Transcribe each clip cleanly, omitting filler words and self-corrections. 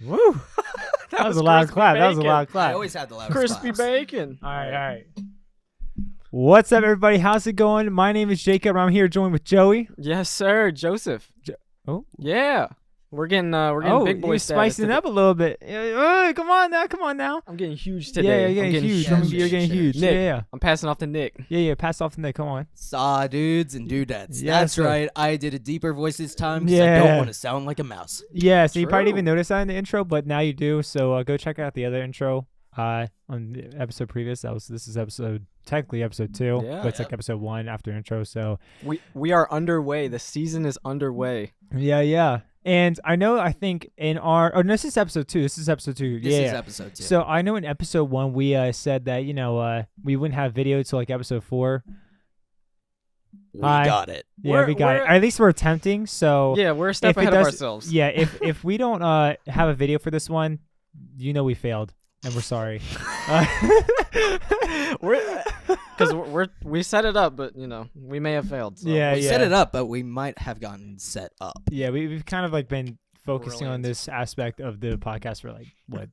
Woo! That was a loud clap. That was a loud I clap. always have the loudest Crispy claps. bacon. All right. What's up, everybody? How's it going? My name is Jacob. I'm here joined with Joey. Yes, sir. Joseph. Oh. Yeah. We're getting big boy you're status spicing it today. up a little bit. Come on now. I'm getting huge today. Yeah, I'm you're getting huge. huge. You're getting huge. Nick. Yeah. I'm passing off to Nick. Yeah. Pass off the Nick. Come on. Saw dudes and dudettes. Yes, That's sir. right. I did a deeper voice this time because I Yeah. don't want to sound like a mouse. Yeah, so you probably didn't True. even notice that in the intro, but now you do. So go check out the other intro on the episode previous. This is technically episode 2, Yeah. but it's like episode 1 after intro. So We are underway. The season is underway. yeah. And I think in this is episode 2. This is episode 2. This yeah. is episode 2. So I know in episode 1 we said that we wouldn't have video till like episode 4. we got it. Yeah, we got it. At least we're attempting. So Yeah, we're a step if it ahead of does- ourselves. yeah, if we don't have a video for this one, we failed and we're sorry. we set it up, but we may have failed. So. Yeah. We set it up, but we might have gotten set up. Yeah, we've kind of like been focusing on Brilliant. this aspect of the podcast for like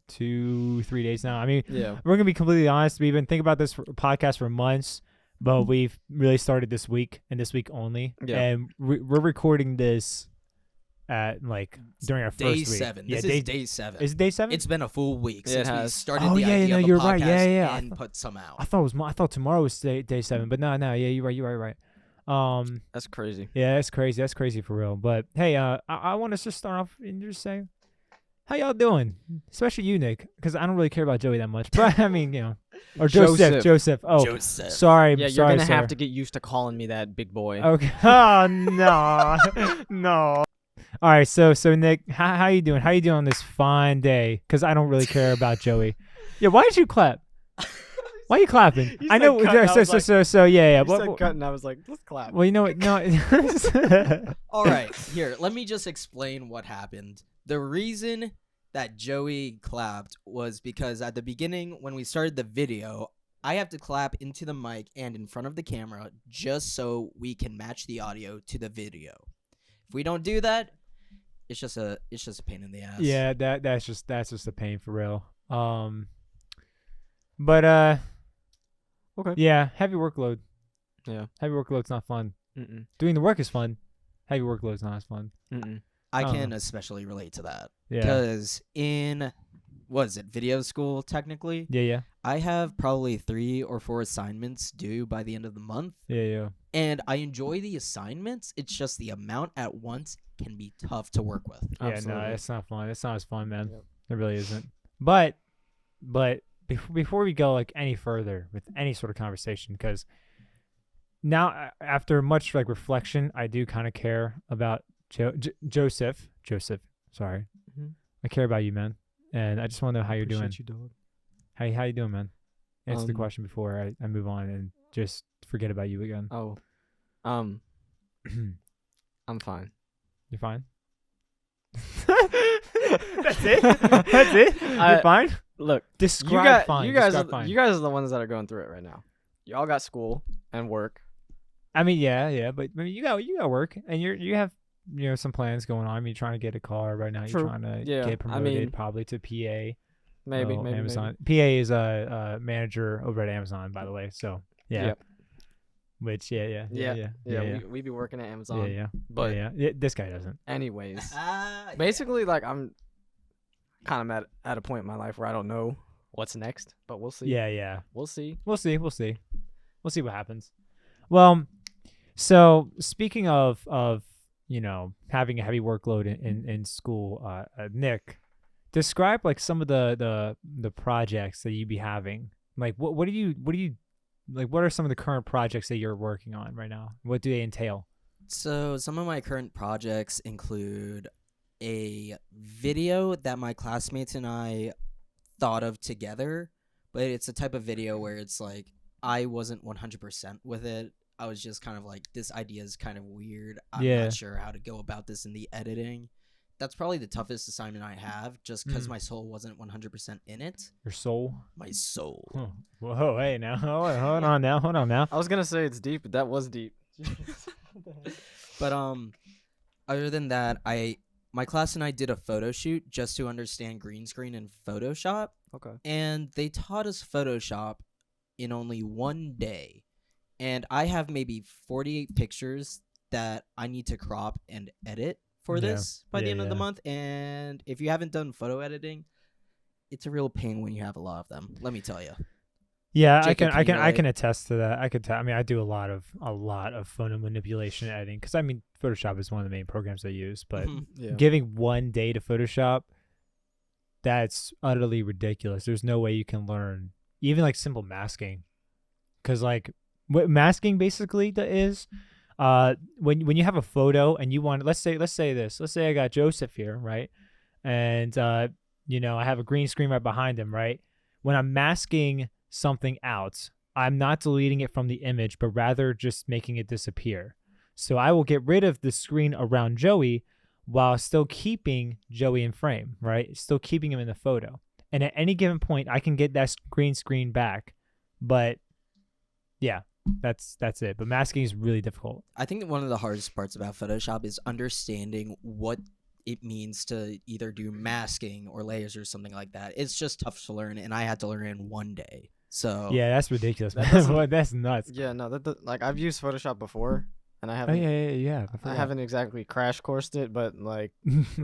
2-3 days now. I mean, Yeah. we're gonna be completely honest. We've been thinking about this podcast for months, but we've really started this week and this week only. Yeah. And we're recording this at during our Day first week. 7. Yeah, This is day 7. is it day 7? It's been a full week Yeah, it since we has. started Oh, the yeah, idea of the you're podcast right. Yeah. and put some out. I thought tomorrow was day 7, but no. Yeah, you're right. That's crazy. Yeah, that's crazy. That's crazy for real. But hey, I want us to start off and just say, how y'all doing? Especially you, Nick, because I don't really care about Joey that much. But I mean, or Joseph. Oh, Joseph. sorry. Yeah, you're sorry, gonna sir. have to get used to calling me that, big boy. Okay. Oh no, no. All right. So Nick, how you doing? How you doing on this fine day? Because I don't really care about Joey. Yeah. Why did you clap? Why are you clapping? You I said know. cut, and I was So yeah. You said cut, and I was like, let's clap. Well, you know what? No. All right, here, let me just explain what happened. The reason that Joey clapped was because at the beginning, when we started the video, I have to clap into the mic and in front of the camera just so we can match the audio to the video. If we don't do that, it's just a pain in the ass. Yeah, that's just a pain for real. But Okay. yeah, heavy workload. Yeah. Heavy workload's not fun. Mm-mm. Doing the work is fun. Heavy workload's not as fun. Mm-mm. I Oh. can especially relate to that. Yeah. Because in, what is it, video school technically, Yeah. I have probably 3 or 4 assignments due by the end of the month. Yeah. And I enjoy the assignments. It's just the amount at once can be tough to work with. Yeah, Absolutely. no, it's not fun. It's not as fun, man. Yep. It really isn't. But before we go any further with any sort of conversation, because now after much reflection, I do kind of care about Joseph. Sorry, Mhm. I care about you, man, and I just want to know how you're doing. Appreciate you, dog. How you doing, man? Answer the Um, question before I move on and just forget about you again. Oh, I'm fine. You're fine. That's it. That's it. You're fine. Look, Describe fine. you guys, Describe fine. you guys are the ones that are going through it right now. Y'all got school and work. I mean, yeah, but I mean, you got work, and you have some plans going on. I mean, you're trying to get a car right now. True. You're trying to Yeah, I get promoted mean- probably to PA. Maybe, Oh, maybe Amazon. PA is a manager over at Amazon, by the way. So yeah, Yep. which Yeah. We be working at Amazon. yeah. But Yeah, this guy doesn't. anyways, Yeah. basically, I'm kind of at a point in my life where I don't know what's next, but we'll see. Yeah. We'll see. We'll see what happens. Well, so speaking of having a heavy workload in school, Nick, describe some of the projects that you be having. What do you what are some of the current projects that you're working on right now? What do they entail? So some of my current projects include a video that my classmates and I thought of together, but it's a type of video where it's I wasn't 100% with it. I was just kind of this idea is kind of weird. I'm Yeah. not sure how to go about this in the editing. That's probably the toughest assignment I have, just because my soul wasn't 100% in it. Your soul? My soul. Oh, whoa, hey now, hold on now. I was gonna say it's deep, but that was deep. But other than that, my class and I did a photo shoot just to understand green screen and Photoshop, Okay. and they taught us Photoshop in only one day. And I have maybe 48 pictures that I need to crop and edit for Yeah. this by the Yeah, end of the yeah. month. And if you haven't done photo editing, it's a real pain when you have a lot of them. Let me tell you. Yeah, Jacob, I can you can relate? attest to that. I mean, I do a lot of photo manipulation editing because I mean, Photoshop is one of the main programs I use. But Mhm. Yeah. giving one day to Photoshop, that's utterly ridiculous. There's no way you can learn even like simple masking, because like what masking basically is, when you have a photo and you want, let's say I got Joseph here, right, and you know, I have a green screen right behind him, right. When I'm masking something out, I'm not deleting it from the image, but rather just making it disappear. So I will get rid of the screen around Joey while still keeping Joey in frame, right? Still keeping him in the photo. And at any given point, I can get that green screen back. But yeah, that's it. But masking is really difficult. I think that one of the hardest parts about Photoshop is understanding what it means to either do masking or layers or something like that. It's just tough to learn, and I had to learn it in one day. So Yeah, that's ridiculous, That man. doesn't- What? That's nuts. Yeah, no, like I've used Photoshop before, and I Oh haven't. yeah. I haven't exactly crash coursed it, but like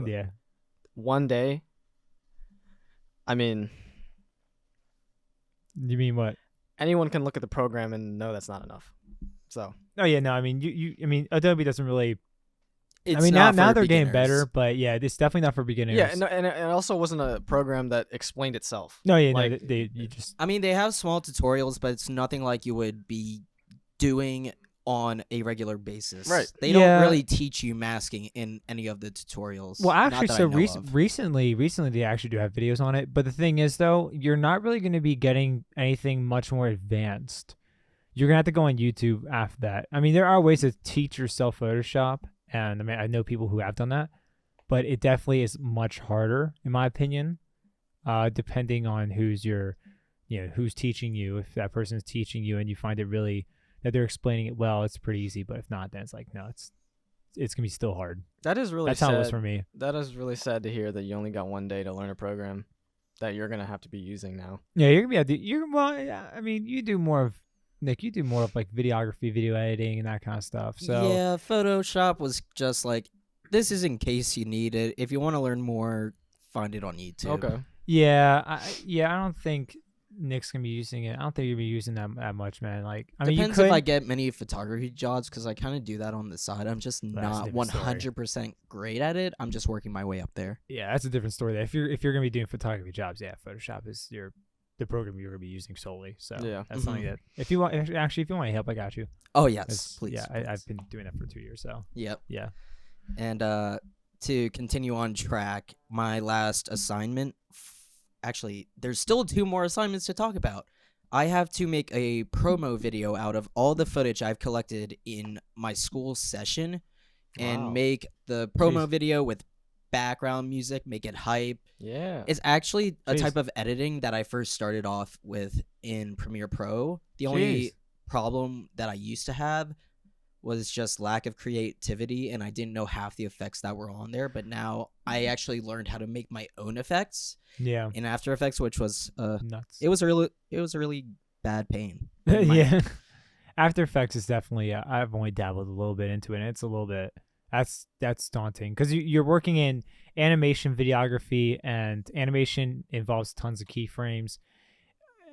Yeah. one day. I mean, You mean what? anyone can look at the program and know that's not enough. So Oh yeah, no. I mean, I mean, Adobe doesn't really. it's I mean, not now for they're getting beginners. better, but yeah, it's definitely not for beginners. yeah, and it also wasn't a program that explained itself. No, yeah, like, no. They you just. I mean, they have small tutorials, but it's nothing like you would be doing on a regular basis. Right. They Yeah. don't really teach you masking in any of the tutorials. Well, Not actually, that I so know of. recently they actually do have videos on it. But the thing is, though, you're not really going to be getting anything much more advanced. You're gonna have to go on YouTube after that. I mean, there are ways to teach yourself Photoshop, and I mean, I know people who have done that, but it definitely is much harder, in my opinion. Depending on who's teaching you. If that person's teaching you, and you find it really that they're explaining it well, it's pretty easy. But if not, then it's like no, it's gonna be still hard. that is really That's sad. how it was for me. That is really sad to hear that you only got one day to learn a program that you're gonna have to be using now. Yeah, you're gonna be. Well, yeah, I mean, you do more of Nick. You do more of like videography, video editing, and that kind of stuff. So yeah, Photoshop was just like, this is in case you need it. If you want to learn more, find it on YouTube. Okay. yeah, I don't think Nick's gonna be using it. I don't think you'll be using that much, man. Like, I mean, Depends you could. if I get many photography jobs, because I kind of do that on the side. I'm just That's a not different story. 100% great at it. I'm just working my way up there. Yeah, that's a different story. There. If you're gonna be doing photography jobs, yeah, Photoshop is the program you're gonna be using solely. So Yeah. that's something that if you want help, I got you. Oh, yes. 'Cause, Please. Yeah, please. I've been doing that for 2 years. So Yep. yeah. And to continue on track, my last assignment, actually, there's still 2 more assignments to talk about. I have to make a promo video out of all the footage I've collected in my school session and Wow. make the promo Jeez. video with background music, make it hype. Yeah. It's actually a Jeez. type of editing that I first started off with in Premiere Pro. The only Jeez. problem that I used to have was just lack of creativity, and I didn't know half the effects that were on there. But now I actually learned how to make my own effects Yeah. in After Effects, which was Nuts. it was a really bad pain. in my- Yeah. After Effects is definitely. I've only dabbled a little bit into it. And it's a little bit. That's daunting because you're working in animation, videography, and animation involves tons of keyframes,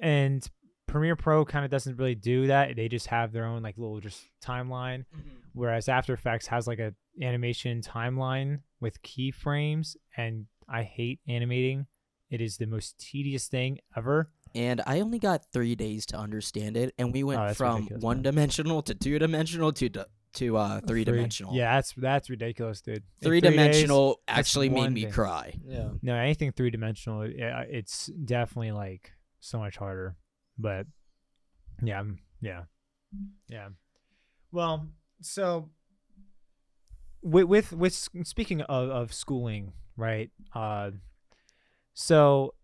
and Premiere Pro kind of doesn't really do that. They just have their own like little just timeline, whereas After Effects has like a animation timeline with keyframes, and I hate animating. It is the most tedious thing ever. And I only got 3 days to understand it, and we went that's from ridiculous, man. one-dimensional to two-dimensional to three-dimensional. Yeah, that's ridiculous, dude. In 3 days, Three-dimensional that's actually made one me day. cry. Yeah. No, anything 3-dimensional, it's definitely like so much harder. But yeah. Well, so with speaking of schooling, right? So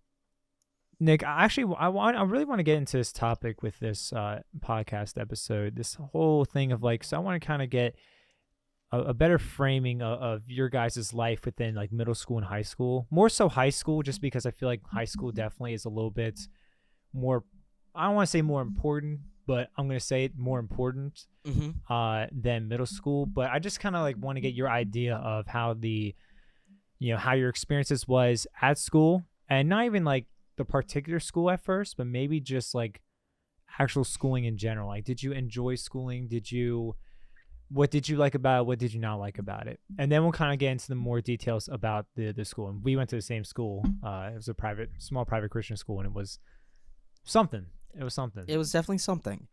Nick, I really want to get into this topic with this podcast episode. This whole thing of like, so I want to kind of get a better framing of your guys' life within like middle school and high school. More so high school, just because I feel like high school definitely is a little bit more. I don't want to say more important, but I'm gonna say it more important than middle school. But I just kind of like want to get your idea of how how your experiences was at school, and not even like the particular school at first, but maybe just like actual schooling in general. Like, did you enjoy schooling? What did you like about it? What did you not like about it? And then we'll kind of get into the more details about the school. And we went to the same school. It was a small private Christian school, and it was something. It was something. It was definitely something.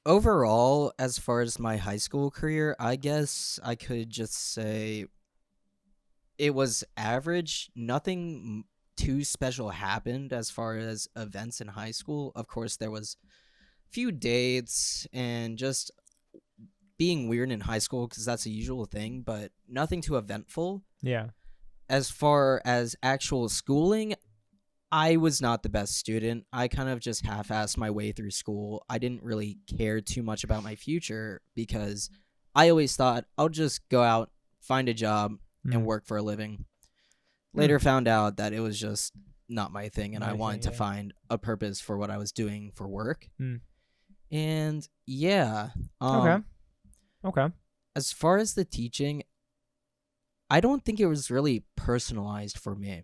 Overall, as far as my high school career, I guess I could just say it was average. Nothing too special happened as far as events in high school. Of course, there was few dates and just being weird in high school because that's a usual thing, but nothing too eventful. Yeah. As far as actual schooling, I was not the best student. I kind of just half-assed my way through school. I didn't really care too much about my future because I always thought I'll just go out, find a job, and work for a living. Later found out that it was just not my thing, and I wanted to find a purpose for what I was doing for work. And yeah. Okay. As far as the teaching, I don't think it was really personalized for me.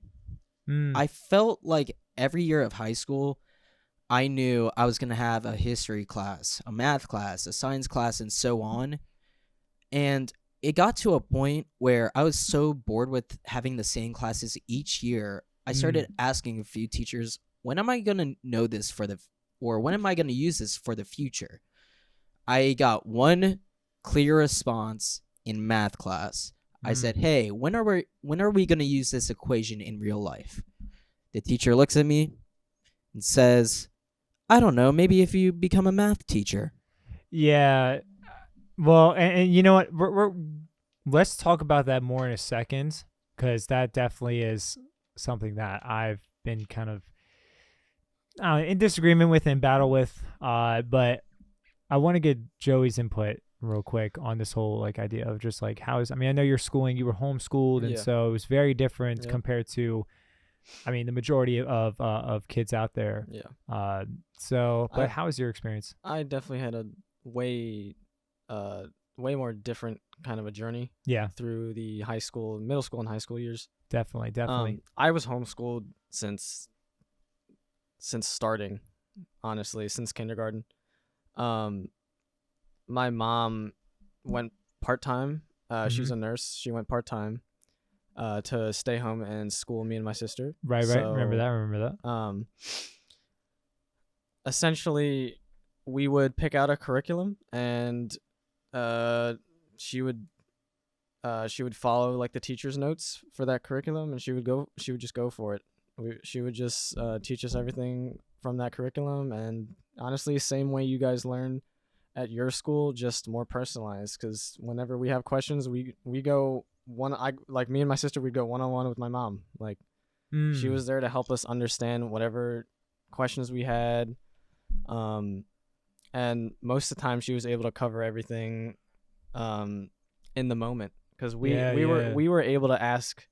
I felt like every year of high school, I knew I was going to have a history class, a math class, a science class, and so on. And it got to a point where I was so bored with having the same classes each year, I started asking a few teachers, when am I going to know this or when am I going to use this for the future? I got one clear response in math class. I said, hey, when are we going to use this equation in real life? The teacher looks at me and says, I don't know, maybe if you become a math teacher. Yeah. Well, and you know what? Let's talk about that more in a second, because that definitely is something that I've been kind of in disagreement with and battle with. But I want to get Joey's input real quick on this whole like idea of just like I know you're schooling, you were homeschooled, and so it was very different compared to, the majority of kids out there. Yeah. But how was your experience? I definitely had a way more different kind of a journey. Yeah. Through the middle school and high school years. Definitely. I was homeschooled since starting, honestly, since kindergarten. My mom went part-time. She was a nurse. She went part-time to stay home and school me and my sister. Right. Remember that. Essentially, we would pick out a curriculum, and she would follow like the teacher's notes for that curriculum, and she would just go for it. She would just teach us everything from that curriculum, and honestly, same way you guys learn at your school, just more personalized. Because whenever we have questions, we go me and my sister, we'd go one-on-one with my mom. Like she was there to help us understand whatever questions we had, and most of the time she was able to cover everything in the moment, because we were able to ask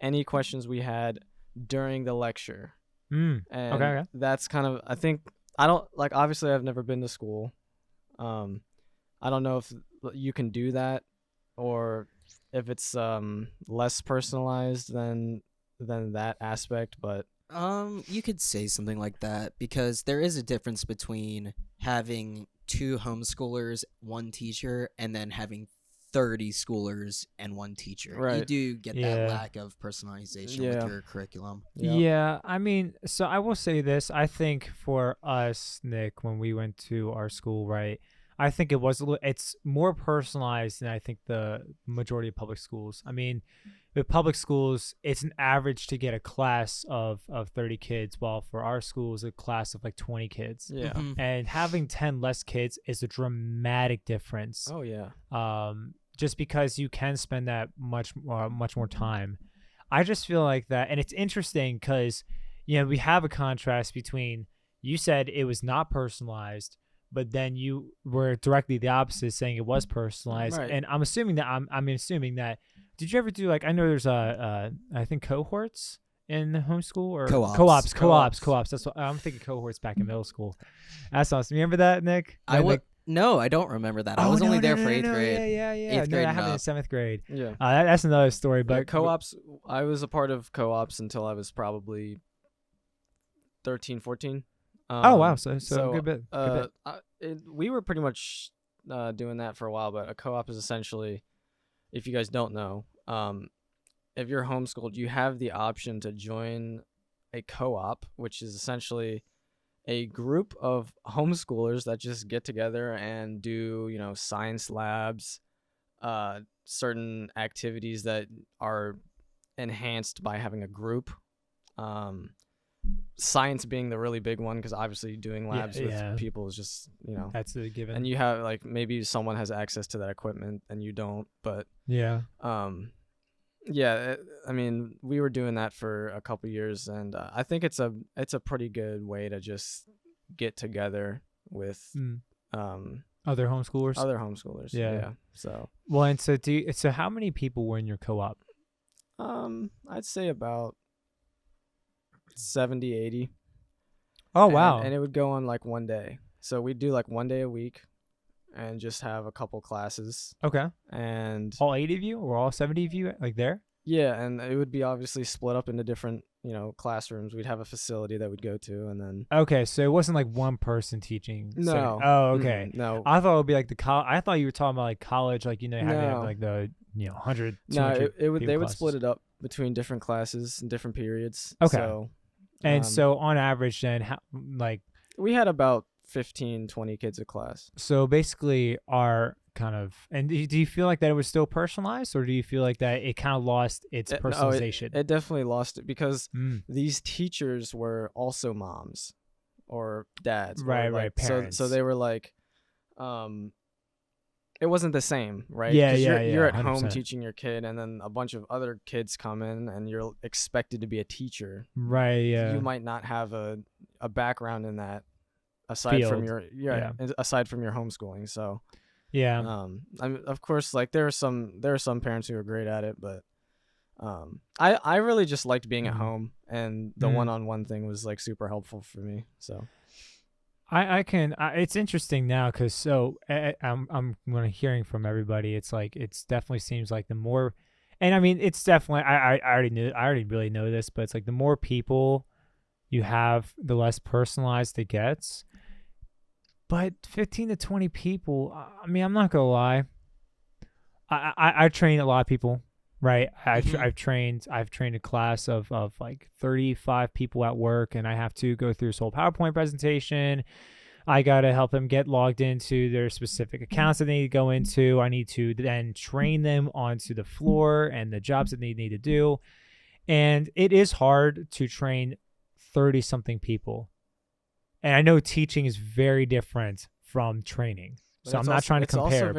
any questions we had during the lecture. And okay. That's kind of, I think, obviously I've never been to school. I don't know if you can do that, or if it's less personalized than that aspect, but you could say something like that, because there is a difference between having 2 homeschoolers, 1 teacher, and then having 30 schoolers and 1 teacher. Right. You do get that lack of personalization with your curriculum. Yeah, so I will say this. I think for us, Nick, when we went to our school, right, I think it's more personalized than I think the majority of public schools. With public schools, it's an average to get a class of 30 kids, while for our schools, a class of like 20 kids. Yeah. And having 10 less kids is a dramatic difference. Oh yeah. Just because you can spend that much more time. I just feel like that, and it's interesting because we have a contrast between, you said it was not personalized, but then you were directly the opposite, saying it was personalized. Right. And I'm assuming that I'm assuming that. Did you ever do like I know there's I think cohorts in homeschool or Co-ops. co-ops. That's what I'm thinking cohorts back in middle school. That's awesome. You remember that, Nick? No, I don't remember that. I was only there for 8th grade. Yeah. Eighth No, grade that and happened in up. 7th grade. Yeah. That's another story. But But co-ops, I was a part of co-ops until I was probably 13, 14. Oh wow, so good bit. We were pretty much doing that for a while, but a co-op is essentially, if you guys don't know, if you're homeschooled, you have the option to join a co-op, which is essentially a group of homeschoolers that just get together and do, science labs, certain activities that are enhanced by having a group. Science being the really big one, because obviously doing labs with people is just, that's a given. and you have like maybe someone has access to that equipment and you don't, but yeah. I mean, we were doing that for a couple years, and I think it's a pretty good way to just get together with Other homeschoolers. Yeah. So well, and so how many people were in your co-op? I'd say about 70, 80. Oh wow. And it would go on like one day. So we'd do like one day a week and just have a couple classes. Okay. And all 80 of you or all 70 of you like there? Yeah, and it would be obviously split up into different, classrooms. We'd have a facility that we'd go to, and then. Okay, so it wasn't like one person teaching. No. So, oh, okay. No. I thought it would be like I thought you were talking about like college, like having to have like the 100. No, they would classes. split it up between different classes and different periods. Okay. So, and so on average, then we had about 15, 20 kids a class. So basically, and do you feel like that it was still personalized, or do you feel like that it kind of lost its personalization? It definitely lost it because these teachers were also moms or dads. Right, parents. So they were like, it wasn't the same, right? Yeah, You're at 100%. home teaching your kid, and then a bunch of other kids come in, and you're expected to be a teacher. Right. Yeah. You might not have a background in that aside from your aside from your homeschooling. So. Yeah. I mean, of course, like there are some parents who are great at it, but I really just liked being at home, and the one-on-one thing was like super helpful for me. So it's interesting now because I'm hearing from everybody. It's like it's definitely seems like the more, and I mean it's definitely I already really know this, but it's like the more people you have, the less personalized it gets. But 15 to 20 people, I mean, I'm not going to lie. I train a lot of people, right? I've trained a class of like 35 people at work, and I have to go through this whole PowerPoint presentation. I got to help them get logged into their specific accounts that they need to go into. I need to then train them onto the floor and the jobs that they need to do. And it is hard to train 30-something people. And I know teaching is very different from training. So I'm not trying to compare,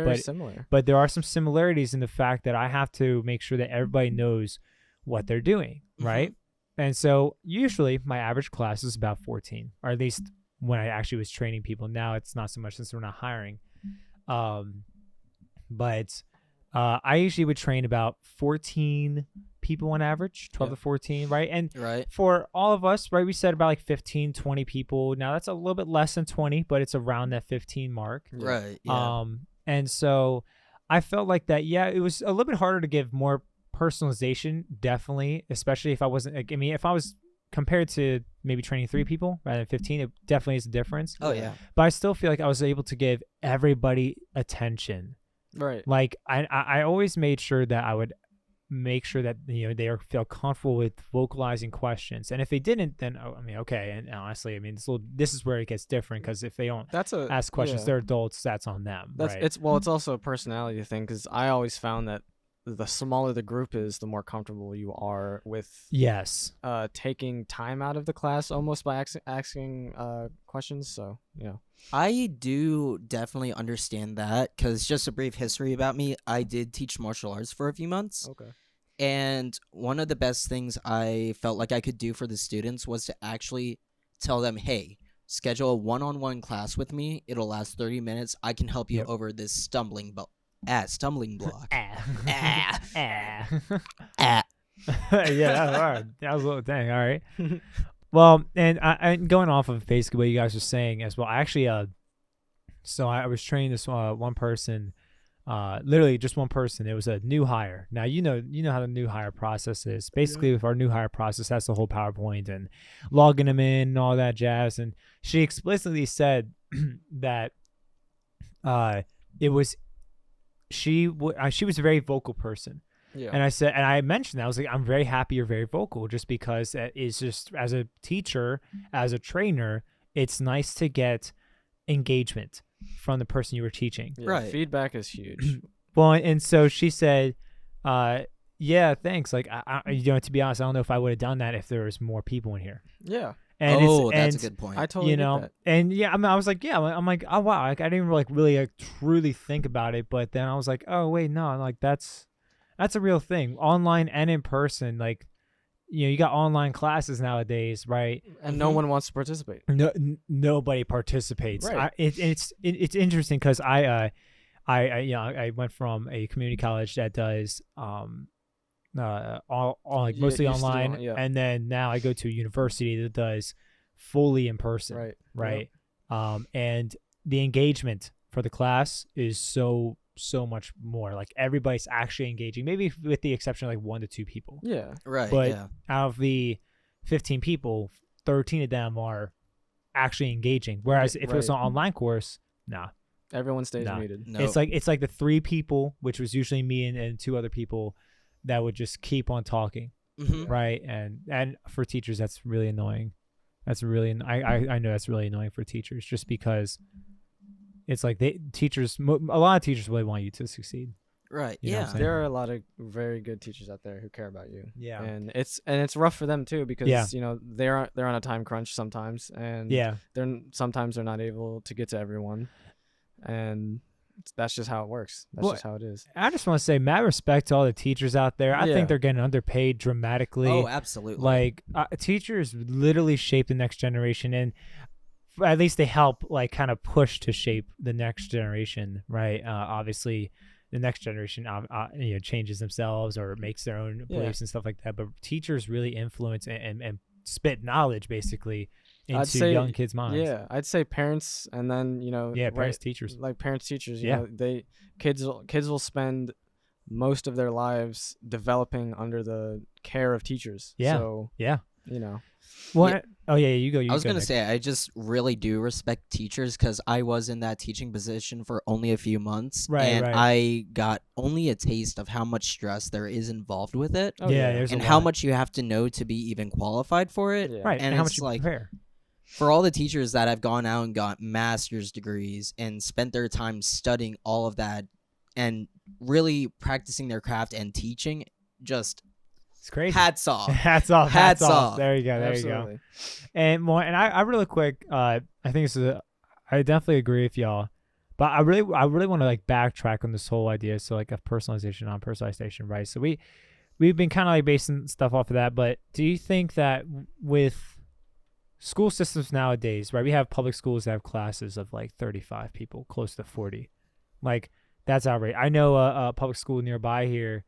but there are some similarities in the fact that I have to make sure that everybody knows what they're doing, right? And so usually my average class is about 14, or at least when I actually was training people. Now it's not so much since we're not hiring. But I usually would train about 14 people on average, 12 to 14, right? And for all of us, right, we said about like 15, 20 people. Now that's a little bit less than 20, but it's around that 15 mark. Right. Yeah. And so I felt like that, it was a little bit harder to give more personalization, definitely, especially if I wasn't, if I was compared to maybe training 3 people rather than 15, it definitely is a difference. Oh, yeah. But I still feel like I was able to give everybody attention. Right. Like I always made sure that I would make sure that they feel comfortable with vocalizing questions, and if they didn't, then okay. And honestly, I mean, this is where it gets different, because if they don't ask questions, they're adults. That's on them. It's also a personality thing, because I always found that the smaller the group is, the more comfortable you are with taking time out of the class almost by asking questions. So I do definitely understand that, because just a brief history about me, I did teach martial arts for a few months. Okay. And one of the best things I felt like I could do for the students was to actually tell them, hey, schedule a one-on-one class with me. It'll last 30 minutes. I can help you Yep. over this stumbling block. Ah. Ah. Ah. Ah. Yeah, all right. That was a little dang. All right. Well, and going off of basically what you guys were saying as well, I actually so I was training this one person, literally just one person. It was a new hire. Now you know how the new hire process is. Basically, with our new hire process, that's the whole PowerPoint and logging them in and all that jazz. And she explicitly said that it was she was a very vocal person. Yeah. And I said, and I mentioned that, I was like, I'm very happy you're very vocal, just because that is just, as a teacher, as a trainer, it's nice to get engagement from the person you were teaching. Yeah, Right. Feedback is huge. Well, and so she said, yeah, thanks. Like, to be honest, I don't know if I would have done that if there was more people in here. Yeah. And Oh, it's, that's and a good point. I totally get that. and yeah, I mean, I was like, yeah, I'm like, oh wow, like I didn't really truly think about it, but then I was like, oh wait, no, like that's a real thing, online and in person. Like, you got online classes nowadays, right? And no one wants to participate. No, nobody participates. Right. It's interesting because I went from a community college that does all like Yeah, mostly used to do online, yeah. and then now I go to a university that does fully in person. Right. Right. And the engagement for the class is so much more. Like, everybody's actually engaging, maybe with the exception of like 1 to 2 people. Yeah. Right. But yeah. out of the 15 people, 13 of them are actually engaging. Whereas if it was an Right. online course, nah. Everyone stays No. muted. No. It's like the 3 people, which was usually me and 2 other people, that would just keep on talking, Mhm. right? And for teachers, that's really annoying. That's really I know that's really annoying for teachers, just because it's like a lot of teachers really want you to succeed. Right. You know what I'm Yeah. saying? There are a lot of very good teachers out there who care about you. Yeah. And it's rough for them too, because Yeah. they're on a time crunch sometimes, and Yeah. sometimes they're not able to get to everyone, and that's just how it works. That's Well, just how it is. I just want to say mad respect to all the teachers out there. I Yeah. think they're getting underpaid dramatically. Oh, absolutely. Like, teachers literally shape the next generation, and at least they help, like, kind of push to shape the next generation, right? Obviously, the next generation changes themselves or makes their own Yeah. beliefs and stuff like that. But teachers really influence and spit knowledge basically into say- young kids' minds. Yeah, I'd say parents, and then Yeah, parents, teachers. like parents, teachers. Yeah. Kids will spend most of their lives developing under the care of teachers. Yeah. So Yeah. you know. Well, Yeah. oh yeah, you go. I was go, gonna Nick. say, I just really do respect teachers because I was in that teaching position for only a few months, Right, and right. I got only a taste of how much stress there is involved with it, Oh, yeah, there's and a how lot. much you have to know to be even qualified for it. Yeah. Right, and, and how it's much you like- prepare. For all the teachers that have gone out and got master's degrees and spent their time studying all of that and really practicing their craft and teaching, just It's crazy. hats off. Hats off. Hats Hats off. off. There you go. There you go. Absolutely. And more, and I really quick, I think this is I definitely agree with y'all, but I really want to like backtrack on this whole idea. So like of personalization, non-personalization, right? So we've been kind of like basing stuff off of that, but do you think that with school systems nowadays, right? We have public schools that have classes of like 35 people, close to 40. Like, that's outrageous. I know a public school nearby here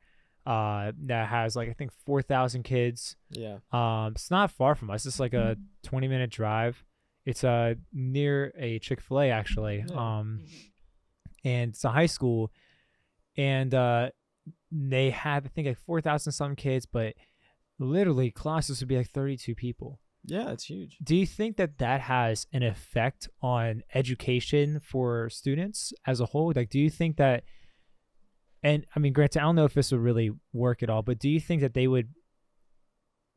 that has like I think 4,000 kids. Yeah. It's not far from us. It's like a 20-minute drive. It's near a Chick-fil-A actually. Yeah. And it's a high school, and they had I think like 4,000 some kids, but literally classes would be like 32 people. Yeah, it's huge. Do you think that has an effect on education for students as a whole? Like, do you think that, and I mean, granted, I don't know if this would really work at all, but do you think that they would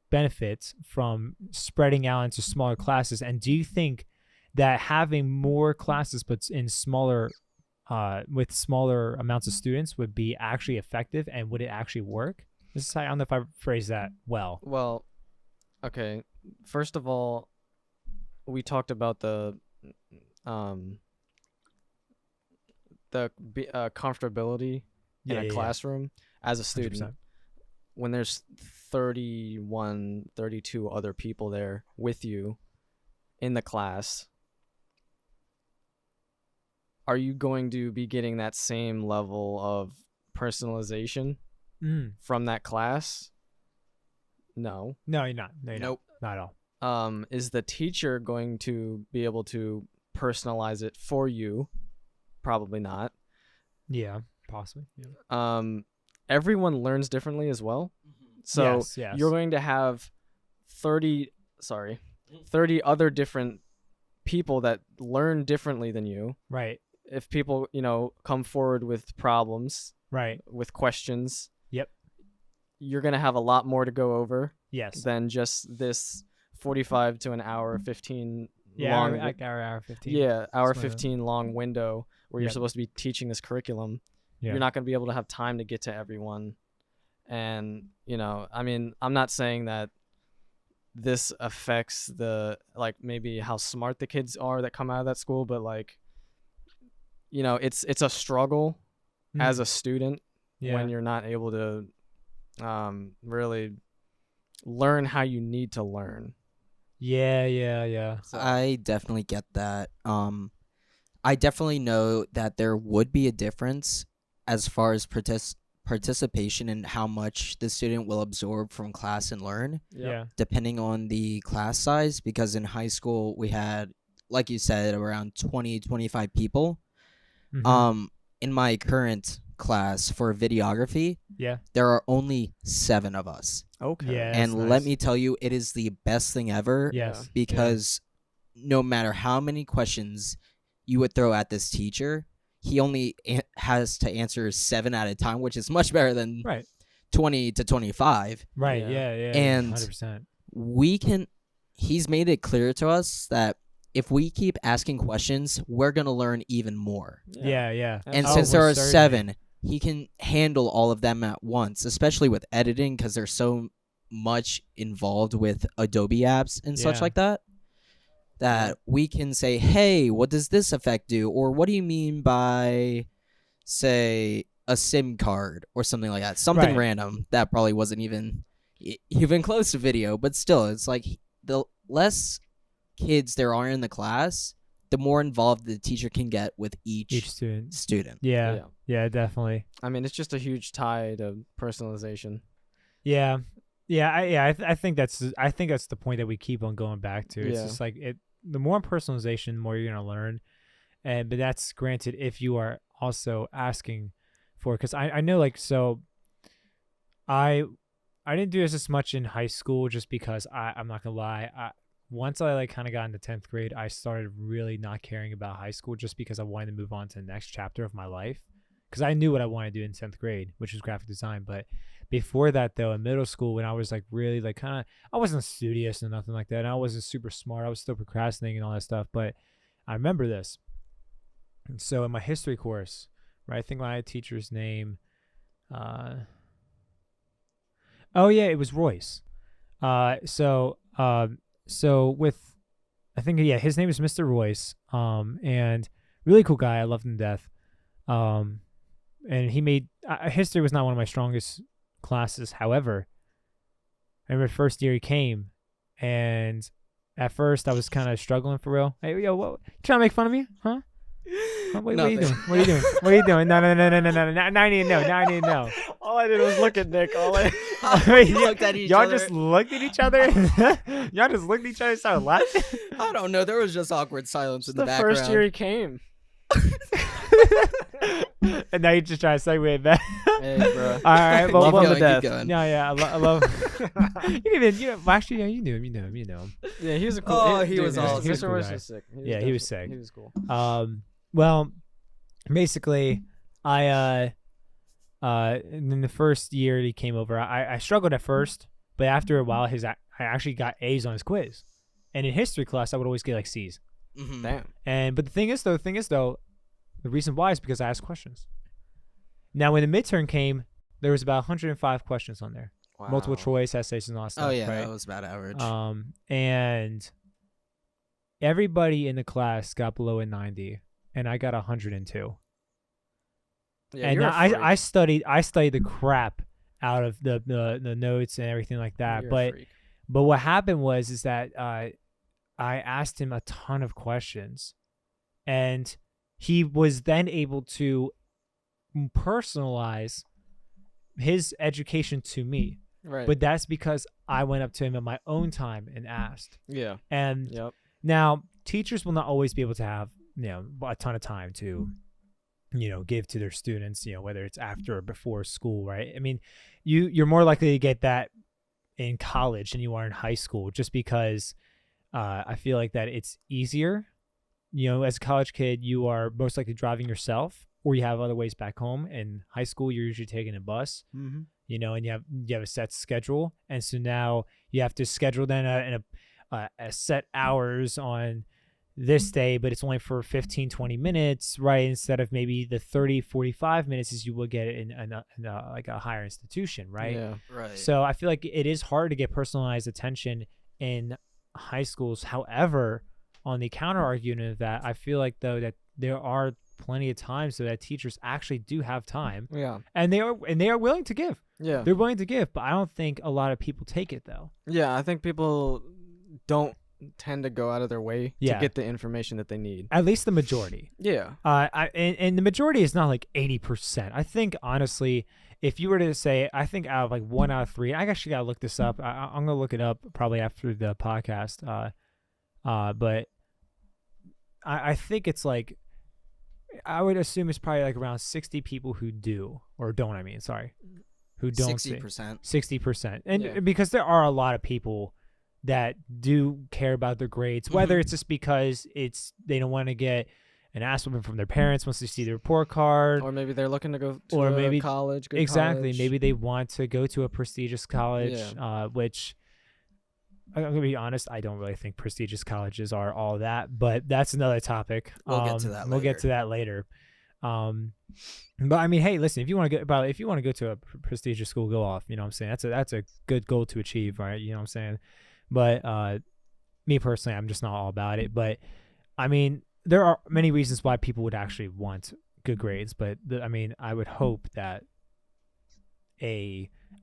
benefit from spreading out into smaller classes? And do you think that having more classes but in smaller, with smaller amounts of students would be actually effective, and would it actually work? I don't know if I phrased that well. Well, okay. First of all, we talked about the comfortability in a classroom as a student. 100%. When there's 31, 32 other people there with you in the class, are you going to be getting that same level of personalization from that class? No. No, you're not. No, you're Nope. not at all. Is the teacher going to be able to personalize it for you? Probably not. Yeah, possibly. Yeah. Everyone learns differently as well. So Yes. you're going to have 30 other different people that learn differently than you. Right. If people, come forward with problems, Right. with questions, Yep. you're going to have a lot more to go over Yes. than just this 45 to an hour 15 Yeah. long Hour 15. hour Something like that. 15 long window where you're Yep. supposed to be teaching this curriculum. Yeah. You're not going to be able to have time to get to everyone. And, I'm not saying that this affects maybe how smart the kids are that come out of that school, but it's a struggle as a student when you're not able to really learn how you need to learn. Yeah. So, I definitely get that. I definitely know that there would be a difference as far as participation and how much the student will absorb from class and learn, Yeah. depending on the class size. Because in high school, we had, like you said, around 20-25 people. Mhm. In my current class for videography, Yeah. there are only 7 of us. okay. Yeah. And that's let nice. me tell you, it is the best thing ever. Yes. Because no matter how many questions you would throw at this teacher, he only has to answer 7 at a time, which is much better than Right. 20 to 25. Right. Yeah. Yeah. And 100%. He's made it clear to us that if we keep asking questions, we're going to learn even more. Yeah. And Oh, since there are most certainly. 7, he can handle all of them at once, especially with editing, because there's so much involved with Adobe apps and such Yeah. like that, that we can say, hey, what does this effect do? Or what do you mean by, say, a SIM card or something like that? Something Right. random that probably wasn't even close to video, but still, it's like the less kids there are in the class, the more involved the teacher can get with each student. student. Yeah, definitely. It's just a huge tie to personalization. Yeah. I think that's the point that we keep on going back to. It's Yeah. just like the more personalization, the more you're gonna learn, but that's granted if you are also asking for. Because I know I didn't do this as much in high school just because I'm not gonna lie. Once I kind of got into 10th grade, I started really not caring about high school just because I wanted to move on to the next chapter of my life. Because I knew what I wanted to do in 10th grade, which was graphic design. But before that, though, in middle school, when I was really I wasn't studious and nothing like that. And I wasn't super smart. I was still procrastinating and all that stuff. But I remember this. And so in my history course, right, I think my teacher's name, it was Royce. So with, I think, his name is Mr. Royce, and really cool guy. I loved him to death. And he made, history was not one of my strongest classes. However, I remember first year he came, and at first I was kind of struggling for real. Hey, yo, what, trying to make fun of me? Huh? What are you doing? What are you doing? No. Now I need to know. All I did was look at Nick. We looked at each Y'all other. just looked at each other? Y'all just looked at each other and started laughing? I don't know. There was just awkward silence in the the background. first year he came. And now you just try to segue it back. Hey, bro. All right, well, Love him to Keep death. going. I love. Actually, you knew him. Yeah, he was a cool. Oh, he dude, was Mr. awesome. He was a cool Royce guy. was sick. Yeah, he was sick. He was cool. Well, basically, and then the first year he came over, I struggled at first, but after a while, I actually got A's on his quiz, and in history class, I would always get C's. Mhm. Damn. But the thing is though, the reason why is because I asked questions. Now, when the midterm came, there was about 105 questions on there, Wow. multiple choice essays and all that stuff. Oh yeah, right? that was about average. And everybody in the class got below a 90, and I got 102. Yeah, And you're a freak. I studied the crap out of the notes and everything like that. You're a But freak. what happened was that I asked him a ton of questions, and he was then able to personalize his education to me. Right. But that's because I went up to him at my own time and asked. yeah. And Yep. now teachers will not always be able to have, a ton of time to, give to their students, whether it's after or before school, right? I mean, you're more likely to get that in college than you are in high school, just because I feel like that it's easier. As a college kid, you are most likely driving yourself, or you have other ways back home. In high school, you're usually taking a bus, Mm-hmm. and you have a set schedule, and so now you have to schedule then a set hours on this day, but it's only for 15-20 minutes, right? Instead of maybe the 30-45 minutes as you would get in like a higher institution, right? Yeah. Right. So I feel like it is hard to get personalized attention in high schools. However, on the counter argument of that, I feel like though that there are plenty of times so that teachers actually do have time, Yeah. and they are willing to give. Yeah. They're willing to give, but I don't think a lot of people take it though. Yeah. I think people don't tend to go out of their way Yeah. to get the information that they need. At least the majority. Yeah. And the majority is not like 80%. I think honestly, if you were to say, I think out of like 1 out of 3, I actually gotta look this up. I'm gonna look it up probably after the podcast. But I think it's like, I would assume it's probably like around 60 people who do or don't. I mean, sorry, who don't say 60%. 60%, and Yeah. because there are a lot of people that do care about their grades, whether Mhm. it's just because they don't want to get an ass whipping from their parents once they see the report card, Or maybe they're looking to go to Or a maybe- college. Good exactly. college. Maybe they want to go to a prestigious college, Yeah. which I'm gonna be honest, I don't really think prestigious colleges are all that, but that's another topic. We'll get to that We'll get later. to that later. But I mean, hey, listen, if you want to go to a prestigious school, go off. You know what I'm saying? That's a good goal to achieve, right? You know what I'm saying? But me personally, I'm just not all about it. But I mean, there are many reasons why people would actually want good grades. But I mean, I would hope that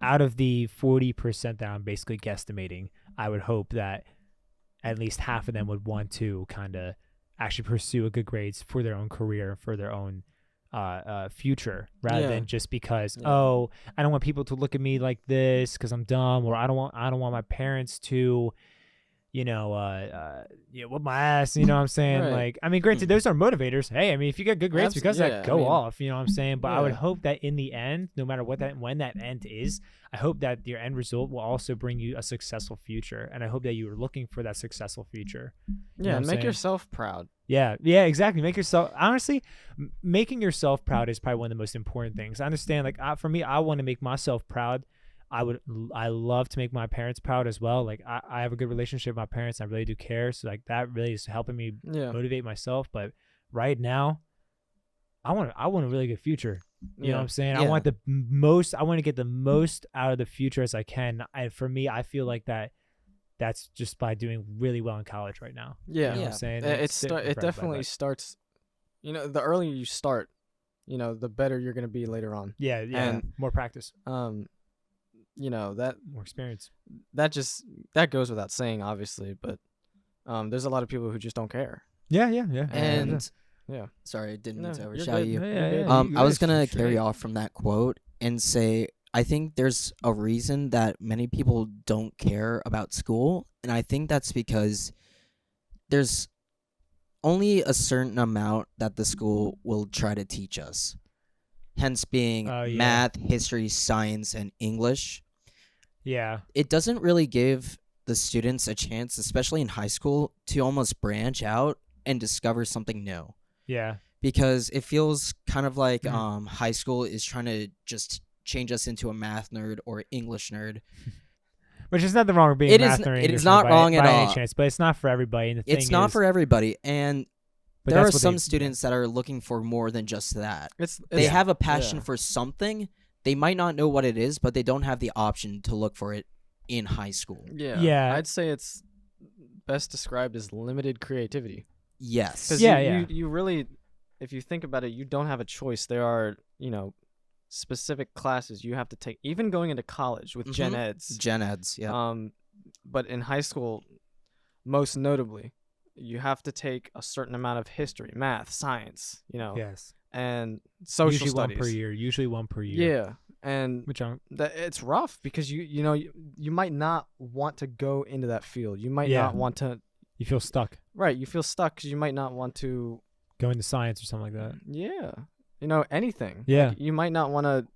out of the 40% that I'm basically guesstimating, I would hope that at least half of them would want to kind of actually pursue a good grades for their own career, for their own future, rather Yeah. than just because Yeah. I don't want people to look at me like this because I'm dumb, or I don't want my parents to whip my ass, you know what I'm saying? Right. Like, I mean, granted, those are motivators. Hey, I mean, if you get good grades because of yeah, that, I go mean, off, you know what I'm saying? But I would yeah. hope that in the end, no matter when that end is, I hope that your end result will also bring you a successful future. And I hope that you are looking for that successful future. You know Yeah. what I'm And make saying? yourself proud. Yeah, exactly. Make yourself, honestly, making yourself proud is probably one of the most important things. I understand, like, for me, I want to make myself proud. I love to make my parents proud as well. Like, I have a good relationship with my parents. I really do care. So like that really is helping me Yeah. motivate myself. But right now, I want a really good future. You know what I'm saying? I Yeah. want I want to get the most out of the future as I can. For me, I feel like that's just by doing really well in college right now. Yeah. You know what Yeah. I'm saying? It definitely starts. The earlier you start, the better you're gonna be later on. Yeah. and- More practice, That more experience. that goes without saying, obviously, but there's a lot of people who just don't care. Yeah. And Yeah. sorry, I didn't mean No, to you're overshadow good. you. Yeah, I was gonna carry off from that quote and say I think there's a reason that many people don't care about school, and I think that's because there's only a certain amount that the school will try to teach us. Hence being Oh, yeah. math, history, science, and English. Yeah. It doesn't really give the students a chance, especially in high school, to almost branch out and discover something new. Yeah. Because it feels kind of like Mhm. high school is trying to just change us into a math nerd or English nerd. Which is nothing wrong with being It math is- or it English is not by wrong at any all. chance, but it's not for everybody. And the It's thing not is, for everybody, and but there are that's what some they- students that are looking for more than just that. It's They have a passion yeah. for something. They might not know what it is, but they don't have the option to look for it in high school. Yeah. I'd say it's best described as limited creativity. Yes. Because Yeah. you really, if you think about it, you don't have a choice. There are, specific classes you have to take, even going into college with gen Mhm. eds. Gen eds, yeah. But in high school, most notably, you have to take a certain amount of history, math, science, Yes. and social Usually studies. one per year. Usually one per year. Yeah, and Which I'm. it's rough because you might not want to go into that field. You might Yeah. not want to. You feel stuck. Right, you feel stuck because you might not want to. Go into science or something like that. Yeah, anything. Yeah. Like, you might not want to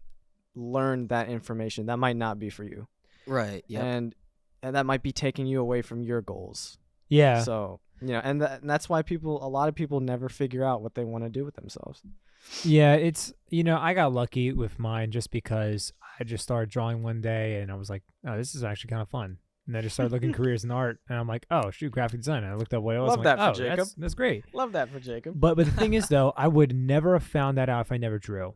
learn that information. That might not be for you. Right. Yeah. And that might be taking you away from your goals. Yeah. So, and that's why a lot of people never figure out what they want to do with themselves. Yeah, it's I got lucky with mine just because I just started drawing one day and I was like, oh, this is actually kind of fun. And I just started looking careers in art and I'm like, oh, shoot, graphic design. And I looked up what it was. Love I'm that like, for oh, Jacob. That's great. Love that for Jacob. But the thing is though, I would never have found that out if I never drew.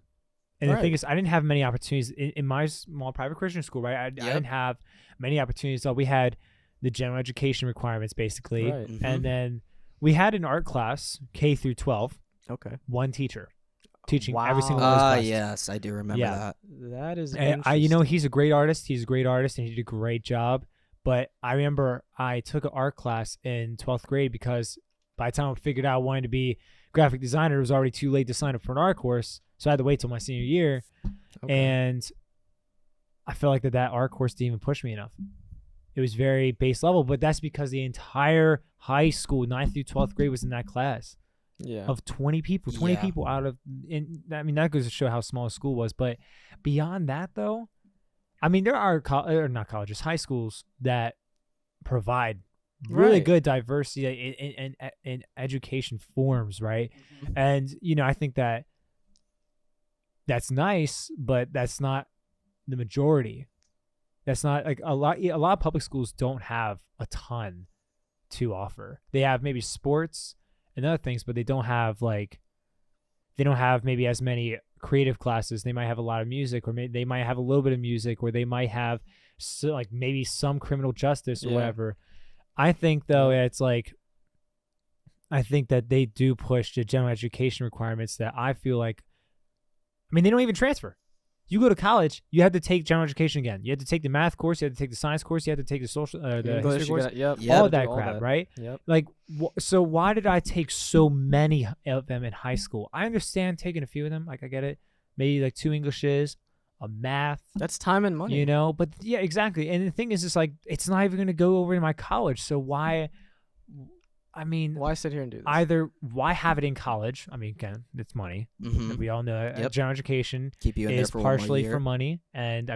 And the thing Right. is, I didn't have many opportunities in my small private Christian school, right? I didn't have many opportunities. So we had the general education requirements basically, Right. Mhm. and then we had an art class K through 12, Okay. one teacher teaching every single one of those Ah, classes. yes, I do remember Yeah. that. That is And he's a great artist. He's a great artist, and he did a great job. But I remember I took an art class in 12th grade because by the time I figured out I wanted to be a graphic designer, it was already too late to sign up for an art course. So I had to wait till my senior year. Okay. And I felt like that art course didn't even push me enough. It was very base level, but that's because the entire high school, 9th through 12th grade, was in that class Yeah. of 20 people. 20 Yeah. people out of, that goes to show how small the school was. But beyond that, though, I mean, there are not colleges, high schools that provide really Right. good diversity in education forms, right? And I think that's nice, but that's not the majority. That's not like a lot of public schools don't have a ton to offer. They have maybe sports and other things, but they don't have maybe as many creative classes. They might have a lot of music, or maybe they might have a little bit of music, or they might have maybe some criminal justice or Yeah. whatever. I think though I think that they do push the general education requirements that I feel like, they don't even transfer. You go to college, you have to take general education again. You have to take the math course, you have to take the science course, you have to take the social, the English, history course, Yep. Yeah. all gotta that do crap, that. right? Yep. Like, so why did I take so many of them in high school? I understand taking a few of them, like I get it, maybe like 2 Englishes, a math, That's time and money. but yeah, exactly. And the thing is, it's like it's not even going to go over to my college. So why? Why sit here and do this? Either why have it in college? Again, it's money. Mhm. We all know Yep. general education Keep you in there is for one more partially year. for money, and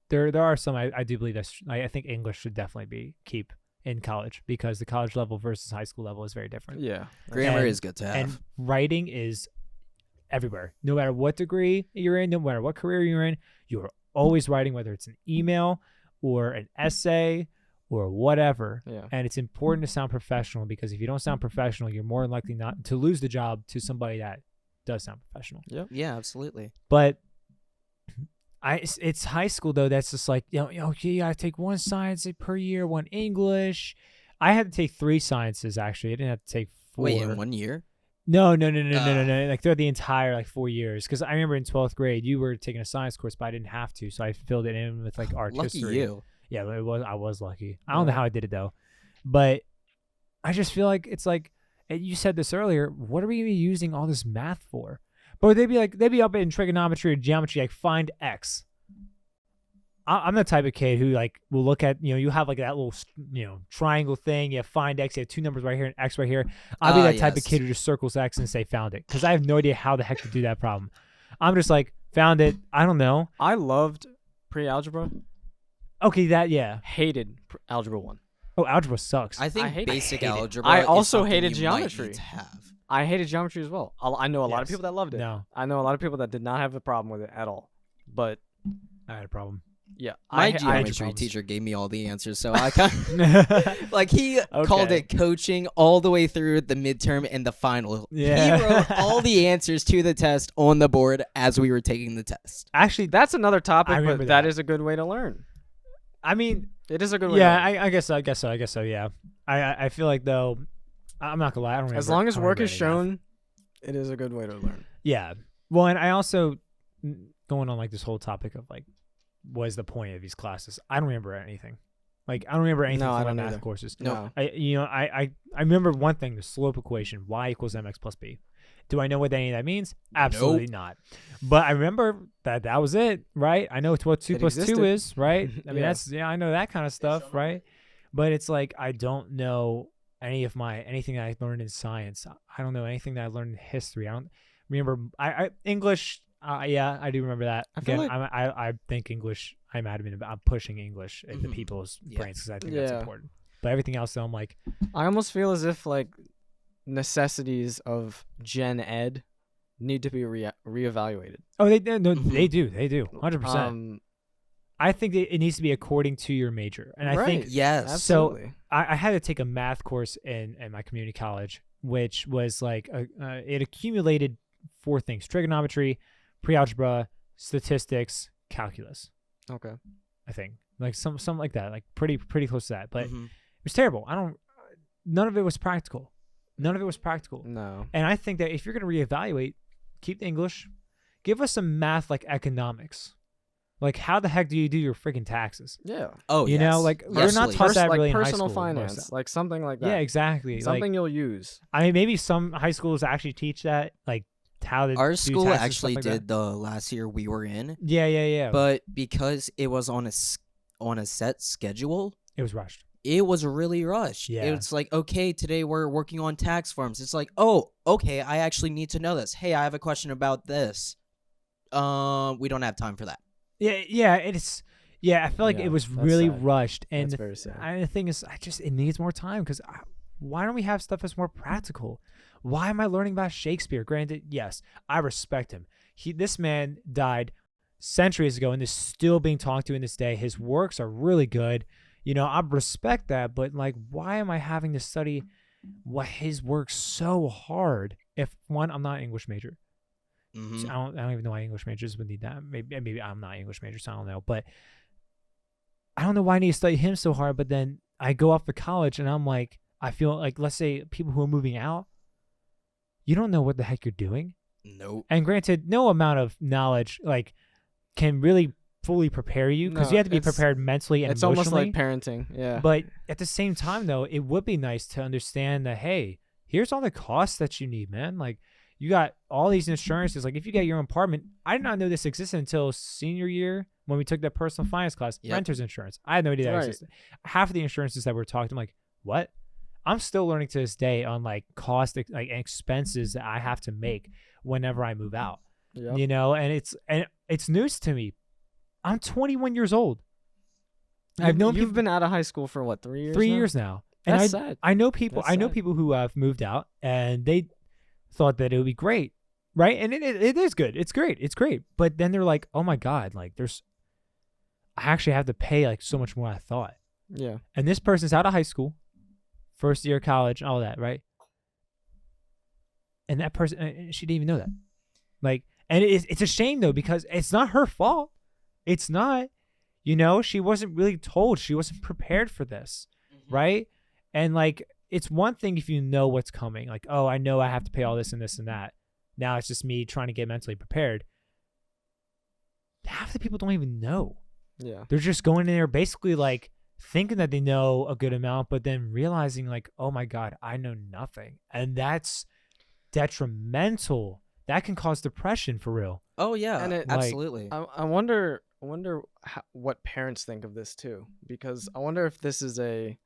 there are some I do believe I think English should definitely be keep in college because the college level versus high school level is very different. Yeah. Grammar And- is good to have. And writing is everywhere. No matter what degree you're in, no matter what career you're in, you're always writing, whether it's an email or an essay or whatever. Yeah. And it's important to sound professional because if you don't sound professional, you're more likely not to lose the job to somebody that does sound professional. Yeah, absolutely. But it's high school though. That's just like, you gotta take one science per year, one English. I had to take 3 sciences actually. I didn't have to take 4. Wait, in 1 year? No. Like throughout the entire 4 years. Because I remember in 12th grade, you were taking a science course, but I didn't have to, so I filled it in with like art Lucky history. you. Yeah, I was lucky. I don't know how I did it though, but I just feel like it's like, and you said this earlier. What are we gonna be using all this math for? But they'd be up in trigonometry or geometry, like find x. I'm the type of kid who will look at you have like that little triangle thing. You have find x. You have 2 numbers right here and x right here. I'll be that type of Yes. kid who just circles x and say found it because I have no idea how the heck to do that problem. I'm just like found it. I don't know. I loved pre-algebra. Okay, yeah. Hated algebra 1. Oh, algebra sucks. I think I hate- basic I hate it. algebra. I is also something hated you might geometry. need to have. I hated geometry as well. I know a lot of Yes. people that loved it. No, I know a lot of people that did not have a problem with it at all. But I had a problem. yeah, My I geometry problems. teacher gave me all the answers, so I kind of like he called Okay. it coaching all the way through the midterm and the final. Yeah. He wrote all the answers to the test on the board as we were taking the test. Actually, that's another topic, I but remember that that. is a good way to learn. I mean, It is a good way. yeah, to learn. I guess so. Yeah, I feel like though, I'm not gonna lie. I don't As remember- long as I don't work remember is any math. shown, it is a good way to learn. Yeah. Well, and I also going on this whole topic of what is the point of these classes? I don't remember anything. Like I don't remember anything No, I from my don't math either. courses. No. I remember one thing: the slope equation, y equals mx plus b. Do I know what any of that means? Absolutely not. But I remember that was it, right? I know it's what 2 It plus 2 existed. is, right? I mean, Yeah. I know that kind of stuff, right? But it's like I don't know anything that I learned in science. I don't know anything that I learned in history. I don't remember. I English. Yeah, I do remember that. I feel Again, like- I think English. I'm adamant about. I'm pushing English into Mhm. people's Yeah. brains because I think that's Yeah. important. But everything else, though, I'm like, I almost feel as if like necessities of gen ed need to be reevaluated. oh, they no, Mhm. they do, 100%. I think that it needs to be according to your major, and I think Right. Yes. Absolutely. I had to take a math course in my community college, which was like it accumulated 4 things: trigonometry, pre-algebra, statistics, calculus. Okay. I think like something like that, like pretty close to that. But Mhm. it was terrible. None of it was practical. None of it was practical. No. And I think that if you're gonna reevaluate, keep the English, give us some math like economics. Like how the heck do you do your freaking taxes? Yeah. Oh, You know, yes. like, Yes, we're not please. taught that like really in high personal school, most of finance, that. like something like that. Yeah, exactly. Something Like, you'll use. I mean, maybe some high schools actually teach that, like how to Our do school taxes, actually stuff like did the last year we were in, that. Yeah. but because it was on a set schedule, It was rushed. it was really rushed. Yeah. It's like, okay, today we're working on tax forms. It's like, oh, okay, I actually need to know this. Hey, I have a question about this. We don't have time for that. Yeah. It's I feel like Yeah, it was that's really sad. rushed, and That's very sad. the thing is, it needs more time because why don't we have stuff that's more practical? Why am I learning about Shakespeare? Granted, yes, I respect him. This man died centuries ago and is still being talked to in this day. His works are really good. You know, I respect that, but like, why am I having to study what his works so hard? If one, I'm not an English major. Mhm. So I don't even know why English majors would need that. Maybe I'm not an English major, so I don't know. But I don't know why I need to study him so hard. But then I go off to college and I'm like, I feel like, let's say people who are moving out, you don't know what the heck you're doing. Nope. And granted, no amount of knowledge like can really fully prepare you because No, you have to be it's- prepared mentally and It's almost emotionally. like parenting. Yeah. But at the same time, though, it would be nice to understand that, hey, here's all the costs that you need, man. Like, you got all these insurances. Like, if you get your own apartment, I did not know this existed until senior year when we took that personal finance class, Yep. renter's insurance. I had no idea that Right. existed. Half of the insurances that were talked, I'm like, what? I'm still learning to this day on like cost, like expenses that I have to make whenever I move out. Yep. You know, and it's news to me. I'm 21 years old. I've known You've people been out of high school for what, 3 years? 3 now? years now. And That's sad. I know people. That's I know sad. people who have moved out, and they thought that it would be great, right? And it is good. It's great. It's great. But then they're like, oh my god, like I actually have to pay like so much more than I thought. Yeah. And this person's out of high school, first year of college, all that, right? And that person, she didn't even know that. Like, and it's a shame though because it's not her fault. It's not. You know, she wasn't really told. She wasn't prepared for this, right? And like, it's one thing if you know what's coming. Like, oh, I know I have to pay all this and this and that. Now it's just me trying to get mentally prepared. Half the people don't even know. Yeah. They're just going in there basically like thinking that they know a good amount, but then realizing like, oh my God, I know nothing. And that's detrimental. That can cause depression for real. Oh yeah, And it- like- absolutely. I wonder what parents think of this too, because I wonder if this is a,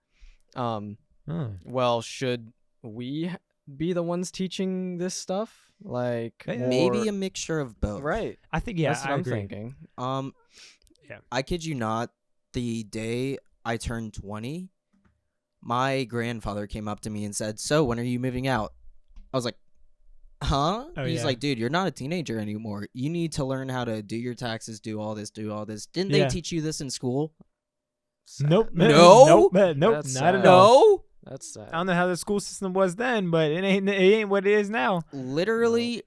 well, should we be the ones teaching this stuff? Like Maybe or- a mixture of both. right. I think, yeah, That's what I I'm agree. thinking. Yeah. I kid you not, the day I turned 20, my grandfather came up to me and said, "So, when are you moving out?" I was like, "Huh?" Oh, He's yeah. like, "Dude, you're not a teenager anymore. You need to learn how to do your taxes, do all this, do all this. Didn't Yeah. they teach you this in school?" Nope. No? Nope. That's Not at sad. all. No. That's sad. I don't know how the school system was then, but it ain't what it is now. Literally,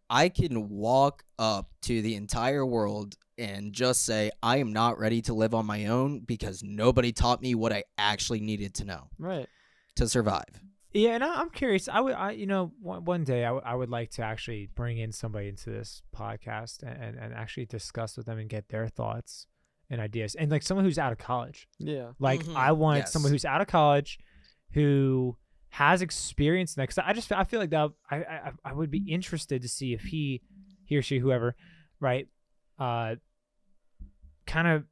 I can walk up to the entire world and just say, I am not ready to live on my own because nobody taught me what I actually needed to know Right. to survive. Yeah, and I'm curious. One day I would like to actually bring in somebody into this podcast and actually discuss with them and get their thoughts and ideas, and like someone who's out of college. Yeah. Like Mhm, I want someone yes. who's out of college, who has experience in that. 'Cause I feel like that I would be interested to see if he or she, whoever, right, kind of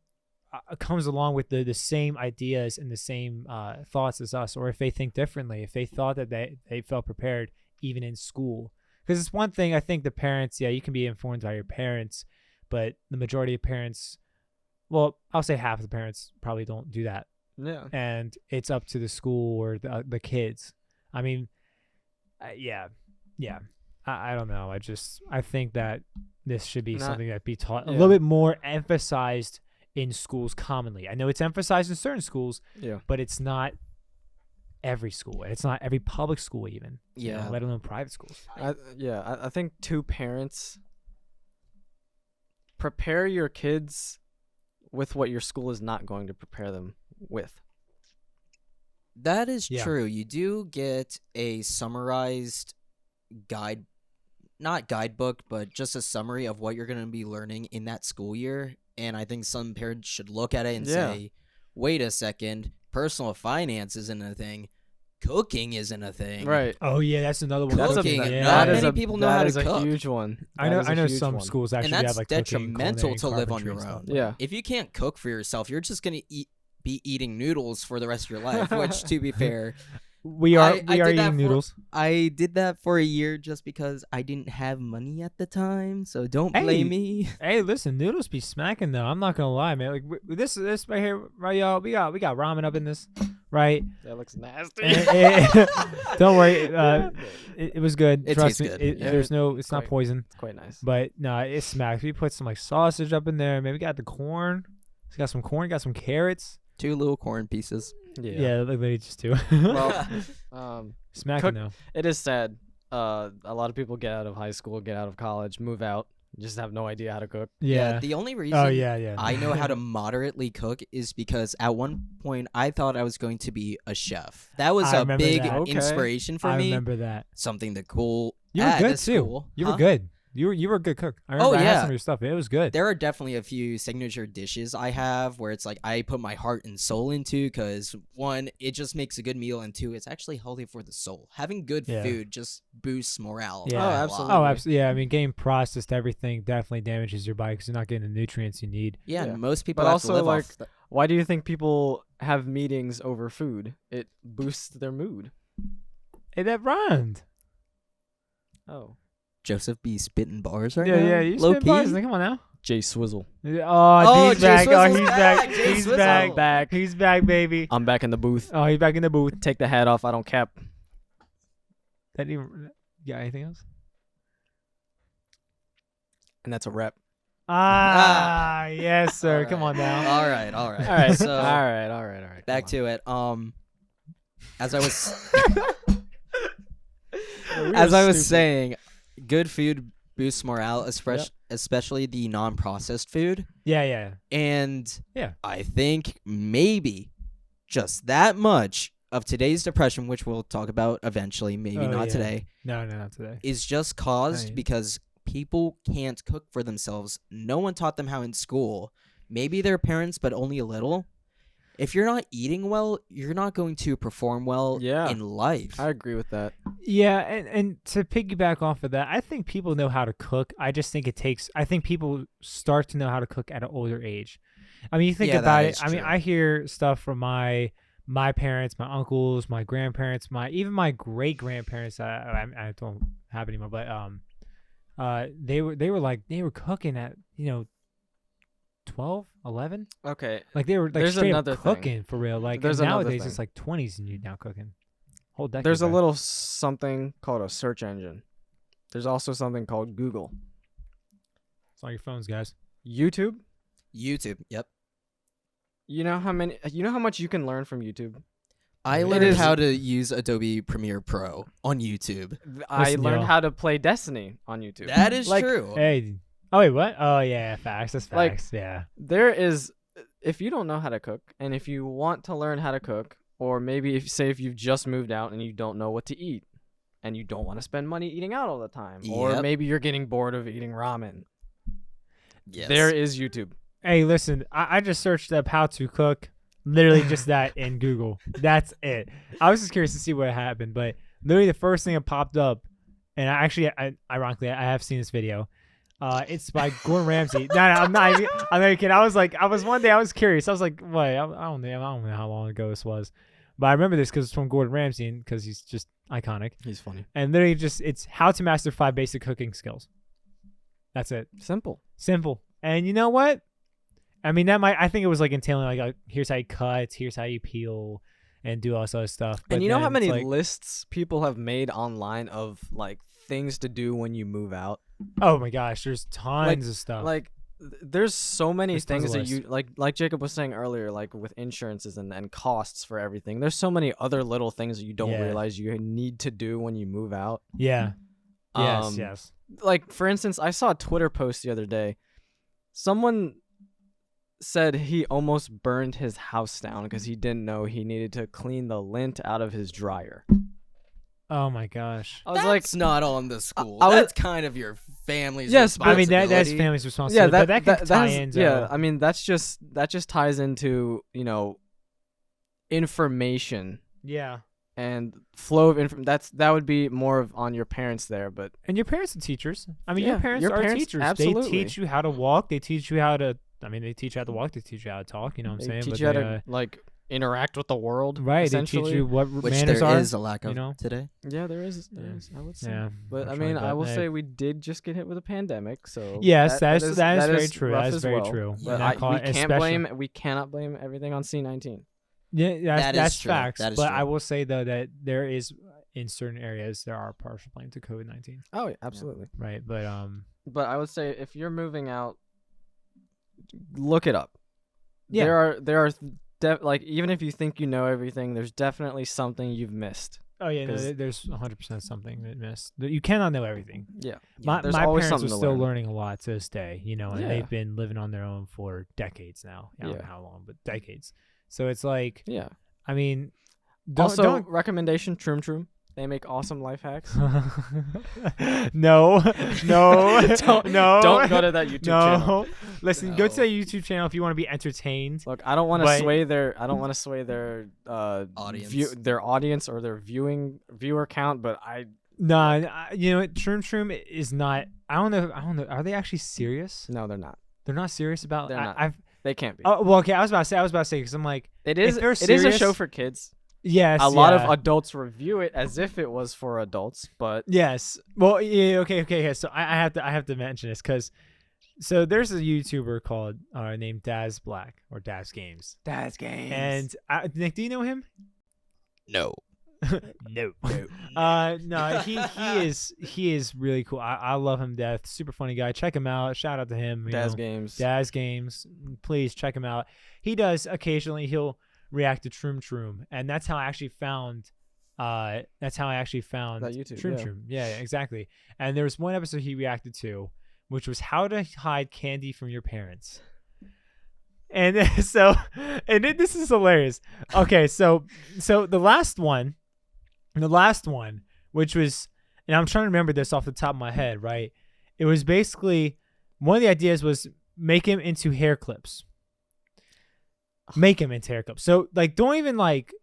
comes along with the same ideas and the same thoughts as us, or if they think differently, if they thought that they felt prepared even in school. Because it's one thing, I think the parents, yeah, you can be informed by your parents, but the majority of parents, well, I'll say half of the parents probably don't do that. Yeah. And it's up to the school or the kids. I mean, yeah. I don't know. I think that this should be Not- something that be taught a yeah. little bit more emphasized in schools commonly. I know it's emphasized in certain schools, Yeah. but it's not every school. It's not every public school even. you know, Yeah. let alone private schools. I think two parents prepare your kids with what your school is not going to prepare them with. That is Yeah. true. You do get a summarized guide, not guidebook, but just a summary of what you're going to be learning in that school year. And I think some parents should look at it and Yeah. say, wait a second, personal finance isn't a thing. Cooking isn't a thing. Right. Oh yeah, that's another one. That's a- Cooking, not yeah. That is many a- people know that how to is a cook. huge one. I know. That is a I know huge some one. schools actually that's have like cooking, detrimental culinary, to live on carpentry your and stuff. own. Yeah. If you can't cook for yourself, you're just going to be eating noodles for the rest of your life, which, to be fair, We are I did that eating for- noodles. I did that for a year just because I didn't have money at the time, so don't blame me. Hey, listen, noodles be smacking though. I'm not gonna lie, man. Like this right here, right, y'all. We got ramen up in this, right? That looks nasty. Don't worry, it was good. It Trust tastes me. good, It, yeah. There's no, it's not Quite- poison, It's quite nice. but no, it smacks. We put some like sausage up in there. Maybe got the corn. We got some corn. Got some carrots. 2 little corn pieces. Yeah, like they just do. Well, smacking cook- though. it is sad. A lot of people get out of high school, get out of college, move out, just have no idea how to cook. Yeah. The only reason Oh yeah. I know how to moderately cook is because at one point I thought I was going to be a chef. That was I a remember big that. Okay. inspiration for I me. remember that. Something to cool. You were at good the too. school. You Huh? were good. You were a good cook. I remember I had yeah. some of your stuff. It was good. There are definitely a few signature dishes I have where it's like I put my heart and soul into because one, it just makes a good meal, and two, it's actually healthy for the soul. Having good Yeah. food just boosts morale. Yeah. Oh, a lot. absolutely. Oh, absolutely. Yeah, I mean, getting processed everything definitely damages your body because you're not getting the nutrients you need. Yeah, Yeah. and most people But have also, to live like, off. Why do you think people have meetings over food? It boosts their mood. Hey, that rhymed. Oh. Joseph B. spitting bars right Yeah, now. yeah. You Low spit bars. key. Come on now. Jay Swizzle. Oh, he's Jay back. Oh, Swizzle's he's back. back. Jay He's Swizzle. back. Back. He's back, baby. I'm back in the booth. Oh, he's back in the booth. Take the hat off. I don't cap. That even. Yeah. Anything else? And that's a wrap. Ah, yes, sir. Come on now. All right. All right. So all right. back to it. As I was as I was saying, good food boosts morale, especially the non-processed food. Yeah. And Yeah. I think maybe just that much of today's depression, which we'll talk about eventually, maybe Oh, not yeah. today, No, not today. is just caused Right. because people can't cook for themselves. No one taught them how in school. Maybe their parents, but only a little. If you're not eating well, you're not going to perform well Yeah. in life. I agree with that. Yeah, and to piggyback off of that, I think people know how to cook. I just think I think people start to know how to cook at an older age. I mean, you think Yeah, about that it. is I mean, true. I hear stuff from my parents, my uncles, my grandparents, even my great grandparents. I don't have anymore, but they were cooking at 12, 11. Okay. Like they were like There's straight up another thing. cooking for real. Like There's and another nowadays thing. it's like 20s and you now cooking. Whole decade. There's a back. little something called a search engine. There's also something called Google. It's on your phones, guys. YouTube. YouTube. Yep. You know how much you can learn from YouTube? I It learned is- how to use Adobe Premiere Pro on YouTube. I Listen, learned yo. how to play Destiny on YouTube. That is Like, true. Hey. Oh wait, what? Oh yeah, facts. That's Like- facts. Yeah. There is, if you don't know how to cook, and if you want to learn how to cook, or maybe if you've just moved out and you don't know what to eat, and you don't want to spend money eating out all the time, or Yep. maybe you're getting bored of eating ramen, Yes. there is YouTube. Hey, listen, I just searched up how to cook, literally just that in Google. That's it. I was just curious to see what happened, but literally the first thing that popped up, and ironically, I have seen this video. It's by Gordon Ramsay. No, I'm not kidding. I was one day I was curious. I was like, wait, I don't know how long ago this was, but I remember this because it's from Gordon Ramsay because he's just iconic. He's funny. And literally it's how to master 5 basic cooking skills. That's it. Simple. And you know what? I mean, I think it was like entailing like here's how you cut, here's how you peel, and do all this other stuff. But And you know how then many it's like, lists people have made online of like things to do when you move out? oh my gosh, there's tons of stuff. Like there's so many There's tons things of that you like Jacob was saying earlier, like with insurances and costs for everything. There's so many other little things that you don't Yeah. realize you need to do when you move out. yeah. Um, Yes. Like for instance, I saw a Twitter post the other day. Someone said he almost burned his house down because he didn't know he needed to clean the lint out of his dryer. Oh my gosh. I was like, That's not on the school. I was- That's kind of your family's Yes, but- I mean that's responsibility. family's yeah, responsibility, but that can tie has- into yeah. I mean, that just ties into information yeah. and flow of information. That would be more of on your parents there, but And your parents are teachers. I mean, Yeah, your parents your are parents- teachers. absolutely. They teach you how to walk. They teach you how to. I mean, they teach you how to walk. They teach you how to talk. You know what I'm they saying? teach But you how they, to like interact with the world. right. They Essentially. teach you what Which manners there are. is a lack of you know? today. Yeah, there is. Yeah. I would say. Yeah. But I unfortunately, mean, I but, will hey. say we did just get hit with a pandemic, so Yes, that is very is true. rough That is as very well. true. But And that we cannot blame everything on C-19. Yeah, That is that's true. facts. That is But true. I will say though that there is in certain areas there are partial blame to COVID-19. Oh, yeah, absolutely. Right, but But I would say if you're moving out, look it up. Yeah. There are like even if you think you know everything, there's definitely something you've missed. oh yeah, no, 'Cause- there's 100% something that missed. You cannot know everything. Yeah. My there's my always parents are something to still learn. learning a lot to this day, you know, and Yeah. they've been living on their own for decades now. I don't know Yeah. how long, but decades. So it's like, Yeah. I mean, don't, Also, recommendation: Troom. They make awesome life hacks. no, Don't- no, Don't go to that YouTube channel. no. Listen, go to No. the YouTube channel if you want to be entertained. Look, I don't want to But- sway their. I don't want to sway their Audience. their audience or their viewer count. But No, you know what? Shroom is not. I don't know. Are they actually serious? no, they're not. They're not serious about. They're not. I've. They can't be. Oh well, okay. I was about to say because I'm like, It is. they're It is a serious- show for kids. yes, A lot yeah. of adults review it as if it was for adults, but Yes. Well, yeah. Okay. So I have to mention this because, so there's a YouTuber called named Daz Black or Daz Games, that's games. and Nick, do you know him? No. No. No. He is really cool. I love him to death. Super funny guy. Check him out. Shout out to him. you Daz know. games. Daz Games. Please check him out. He does occasionally. He'll react to Troom, and that's how I actually found. That's how I actually found That YouTube, Troom yeah. Troom. Yeah, exactly. And there was one episode he reacted to, which was how to hide candy from your parents. And so, this is hilarious. Okay, so the last one, which was, and I'm trying to remember this off the top of my head, right? It was basically one of the ideas was make him into hair clips. Make him into hair clips. So like, don't even like,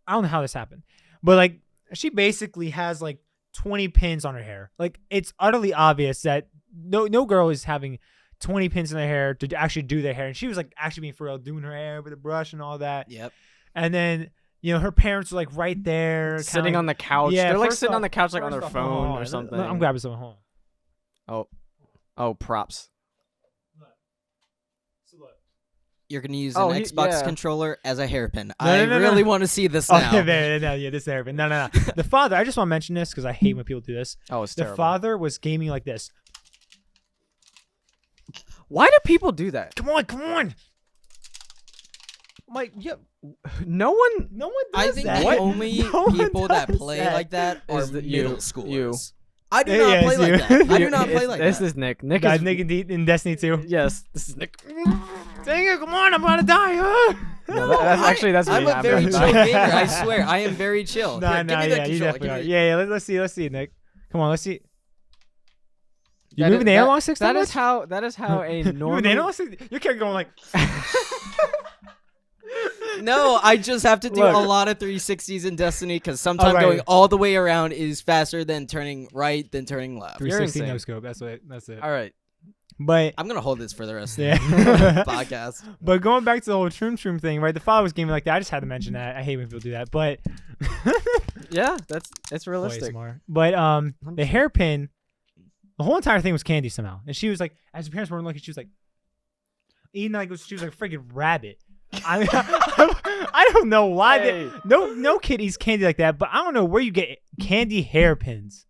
I don't know how this happened, but like, she basically has like 20 pins on her hair. Like, it's utterly obvious that no girl is having 20 pins in their hair to actually do their hair. And she was like actually being for real, doing her hair with a brush and all that. Yep. And then, you know, her parents were like right there. Sitting on the couch. Yeah, They're like first sitting off- on the couch like on their first off, hold phone on. or something. I'm grabbing something. Hold on. Oh, props. So look. You're gonna use Oh, an he- Xbox yeah. controller as a hairpin. No, I no, no, really no. want to see this now. Okay, no, yeah, this therapy. No. The father, I just want to mention this because I hate when people do this. Oh, it's The terrible. father was gaming like this. Why do people do that? Come on. I'm like, yeah, No one. no one I does think that. the only No one people that does play that. like that are Is the- middle you. schoolers. I do Yeah, not yeah, play it's like you. that. I do not play It's- like this that. is Nick. Nick Guys, is. Nick in Destiny 2. Yes, this is Nick. Dang it, come on, I'm about to die. Huh? No, that's actually that's me. I'm a I'm very about chill to die. gamer. I swear, I am very chill. Nah, Here, give me the yeah, you controller. definitely are. Give me- Yeah, let's see, Nick. Come on, let's see. You That moving is- the that- analog sticks that much? That is how a You moving the normal. analog sticks? Your character going like. No, I just have to do Look. a lot of 360s in Destiny because sometimes right. going all the way around is faster than turning right than turning left. 360 insane. no scope. That's it. All right. But I'm gonna hold this for the rest of Yeah. the podcast. but going back to the whole Shroom thing, right? The father's gaming like that. I just had to mention that. I hate when people do that, but Yeah, it's Boy, realistic. ASMR. But the hairpin, the whole entire thing was candy somehow, and she was like, as her parents weren't looking, she was like eating like she was like a freaking rabbit. I don't know why. Hey. No kid eats candy like that, but I don't know where you get candy hairpins.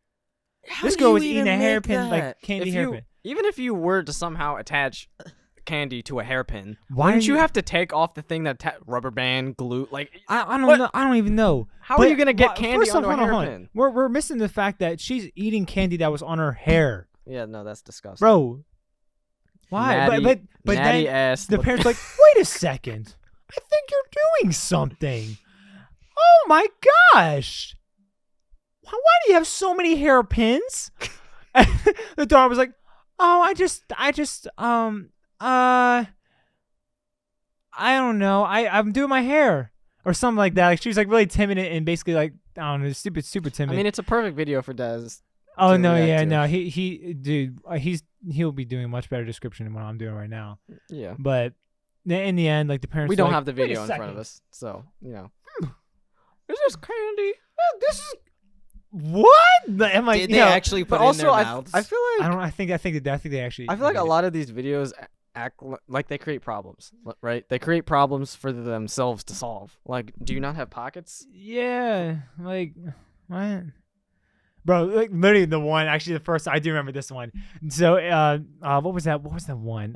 How This do girl you was eating even a make hairpin like that? candy If hairpin. Even if you were to somehow attach candy to a hairpin, Why wouldn't are you you- have to take off the thing that rubber band, glue? Like, I don't What? know. I don't even know. how But are you gonna get why- candy first off, onto a hold on, hold on. hairpin? We're missing the fact that she's eating candy that was on her hair, Yeah, no, that's disgusting. bro. Why? Natty, but natty then ass. the look- parents like, wait a second. I think you're doing something. Oh my gosh. Why do you have so many hairpins? The daughter was like, oh, I just, I don't know. I'm doing my hair or something like that. Like she was like really timid and basically like, I don't know, super timid. I mean, it's a perfect video for Dez. oh to no, react yeah, to. no, dude, he'll be doing a much better description than what I'm doing right now. Yeah. But in the end, like the parents, We were don't like, have the "Wait a video in front of second. us, so you know. Is this candy? This is what? I'm like, Did you they know, actually put But it in also, their I mouths? feel like I think they actually. I feel like a did it. lot of these videos act like they create problems, right? They create problems for themselves to solve. Like, do you not have pockets? Yeah, like what? Bro, like literally the one. Actually, the first I do remember this one. So, what was that? What was that one?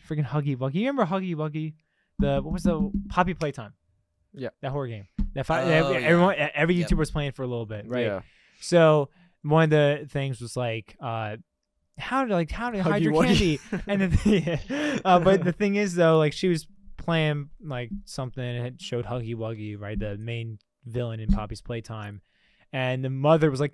Freaking Huggy Wuggy. You remember Huggy Wuggy? What was the Poppy Playtime? Yeah. That horror game. Oh, yeah. Everyone, every Yep. YouTuber was playing for a little bit, right? Yeah. So one of the things was like, how to hide your Huggy candy, and but the thing is though, like she was playing like something and it showed Huggy Wuggy, right, the main villain in Poppy's Playtime, and the mother was like,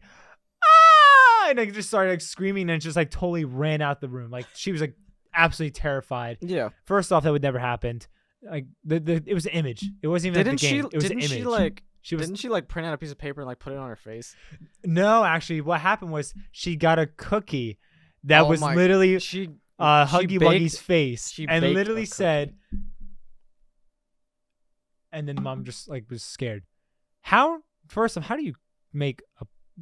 ah, and like just started like screaming and just like totally ran out the room, like she was like absolutely terrified. Yeah. First off, that would never happen. Like it was an image. It wasn't even Didn't the she? game. It was an Didn't image. she like? She was Didn't she like print out a piece of paper and like put it on her face? No, actually, what happened was she got a cookie that Oh was my- literally She. Huggy baked- Wuggy's face, she and baked a literally cookie. said, and then mom just like was scared. First off, how do you make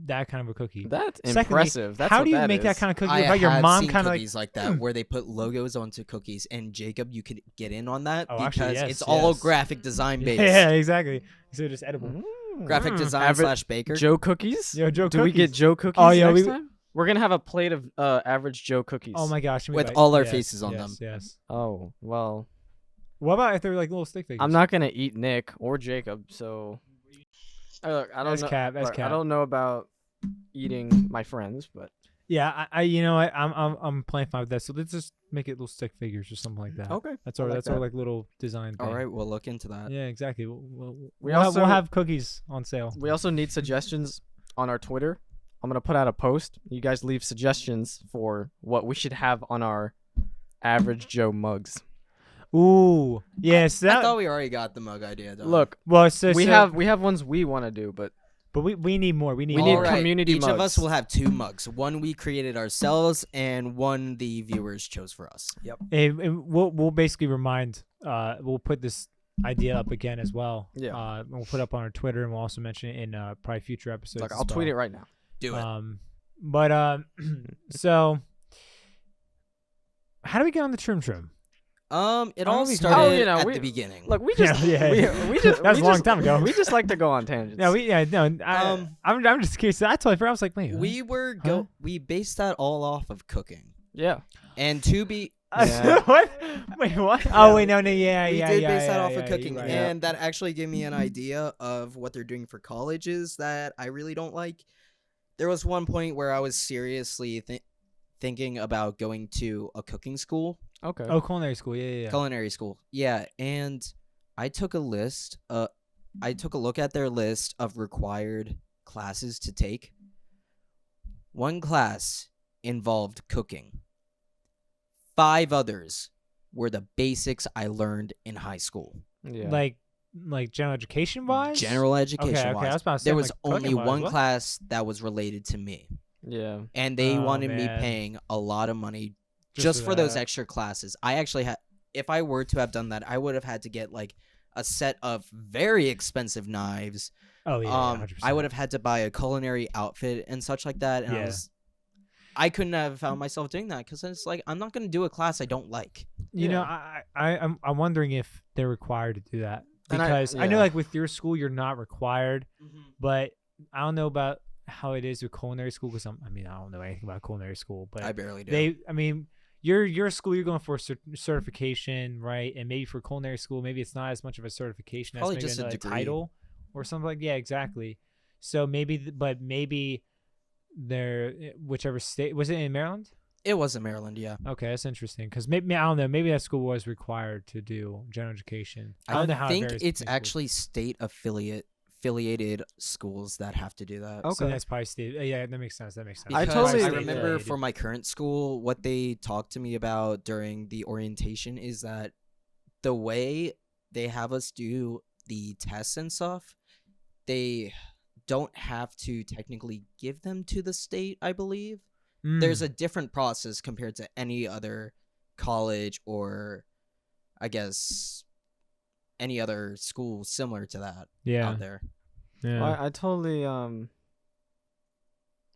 that kind of a cookie? That's Secondly, impressive. That's how what do you that make that is. kind of cookie I without your have mom seen kind of like? cookies like that where they put logos onto cookies, and Jacob, you could get in on that Oh, because actually, yes, it's all yes. graphic design based. Yeah, exactly. So just edible. Graphic design Average- / baker. Joe cookies. Yo, Joe Do we get cookies. Joe cookies Oh, yeah, next we- time? We're gonna have a plate of average Joe cookies. Oh my gosh! can we With buy- all our yes, faces on yes, them. Yes. Oh well. What about if they're like little stick figures? I'm not gonna eat Nick or Jacob, so look, I don't That's know. cap. That's look, cap. I don't know about eating my friends, but Yeah, I you know what? I'm playing fine with that. So let's just make it little stick figures or something like that. okay. That's I our like that's our that. like little design thing. All right, we'll look into that. Yeah, exactly. We We'll also- have cookies on sale. We also need suggestions on our Twitter. I'm gonna put out a post. You guys leave suggestions for what we should have on our average Joe mugs. Ooh, yes. I That, thought we already got the mug idea done. Look, well, so, we so- have ones we want to do, but but we need more. We need. we more. need All right, community Each of mugs. us will have 2 mugs. One we created ourselves, and one the viewers chose for us. Yep. And we'll basically remind. We'll put this idea up again as well. Yeah. And we'll put it up on our Twitter, and we'll also mention it in probably future episodes. like as I'll tweet it well. right now. Do it. But so how do we get on the trim? It Oh, all we- started Oh, you know, at we- the beginning. Look, we just Yeah. we just That was we a long just- time ago. We just like to go on tangents. I'm just curious. I totally forgot. I was like, wait, what? we based that all off of cooking. yeah. And to be Yeah. What? Wait, what? Oh wait, no, yeah, we yeah, did yeah, base that yeah, off yeah, of cooking, you're right. and that actually gave me an idea of what they're doing for colleges that I really don't like. There was one point where I was seriously thinking about going to a cooking school, Okay. Oh, culinary school. Yeah. culinary school. Yeah, and I took a list. I took a look at their list of required classes to take. One class involved cooking. 5 others were the basics I learned in high school. Yeah. Like general education wise. General education Okay, I wise. was about to say, There like, was only cooking-wise, one what? class that was related to me. yeah. And they Oh, wanted me man. paying a lot of money just for those that. extra classes. I actually had, if I were to have done that, I would have had to get like a set of very expensive knives. Oh yeah. I would have had to buy a culinary outfit and such like that. And Yeah. I couldn't have found myself doing that because it's like I'm not going to do a class I don't like. You know, Yeah. I'm wondering if they're required to do that And because I know yeah. like with your school you're not required, but I don't know about how it is with culinary school because I don't know anything about culinary school, but I barely do. your school you're going for certification, right? And maybe for culinary school maybe it's not as much of a certification Probably as maybe just a another degree. title or something like exactly. So maybe but maybe they're whichever state was it in Maryland? It was in Maryland, yeah. Okay, that's interesting because maybe I don't know. Maybe that school was required to do general education. I don't know how it think varies it's between schools. actually state affiliated schools that have to do that. Okay. So that's probably state. Yeah, that makes sense. Because I totally- I State remember affiliated. for my current school, what they talked to me about during the orientation is that the way they have us do the tests and stuff, they don't have to technically give them to the state, I believe. There's Mm, a different process compared to any other college or, I guess, any other school similar to that yeah out there. yeah. Well, I totally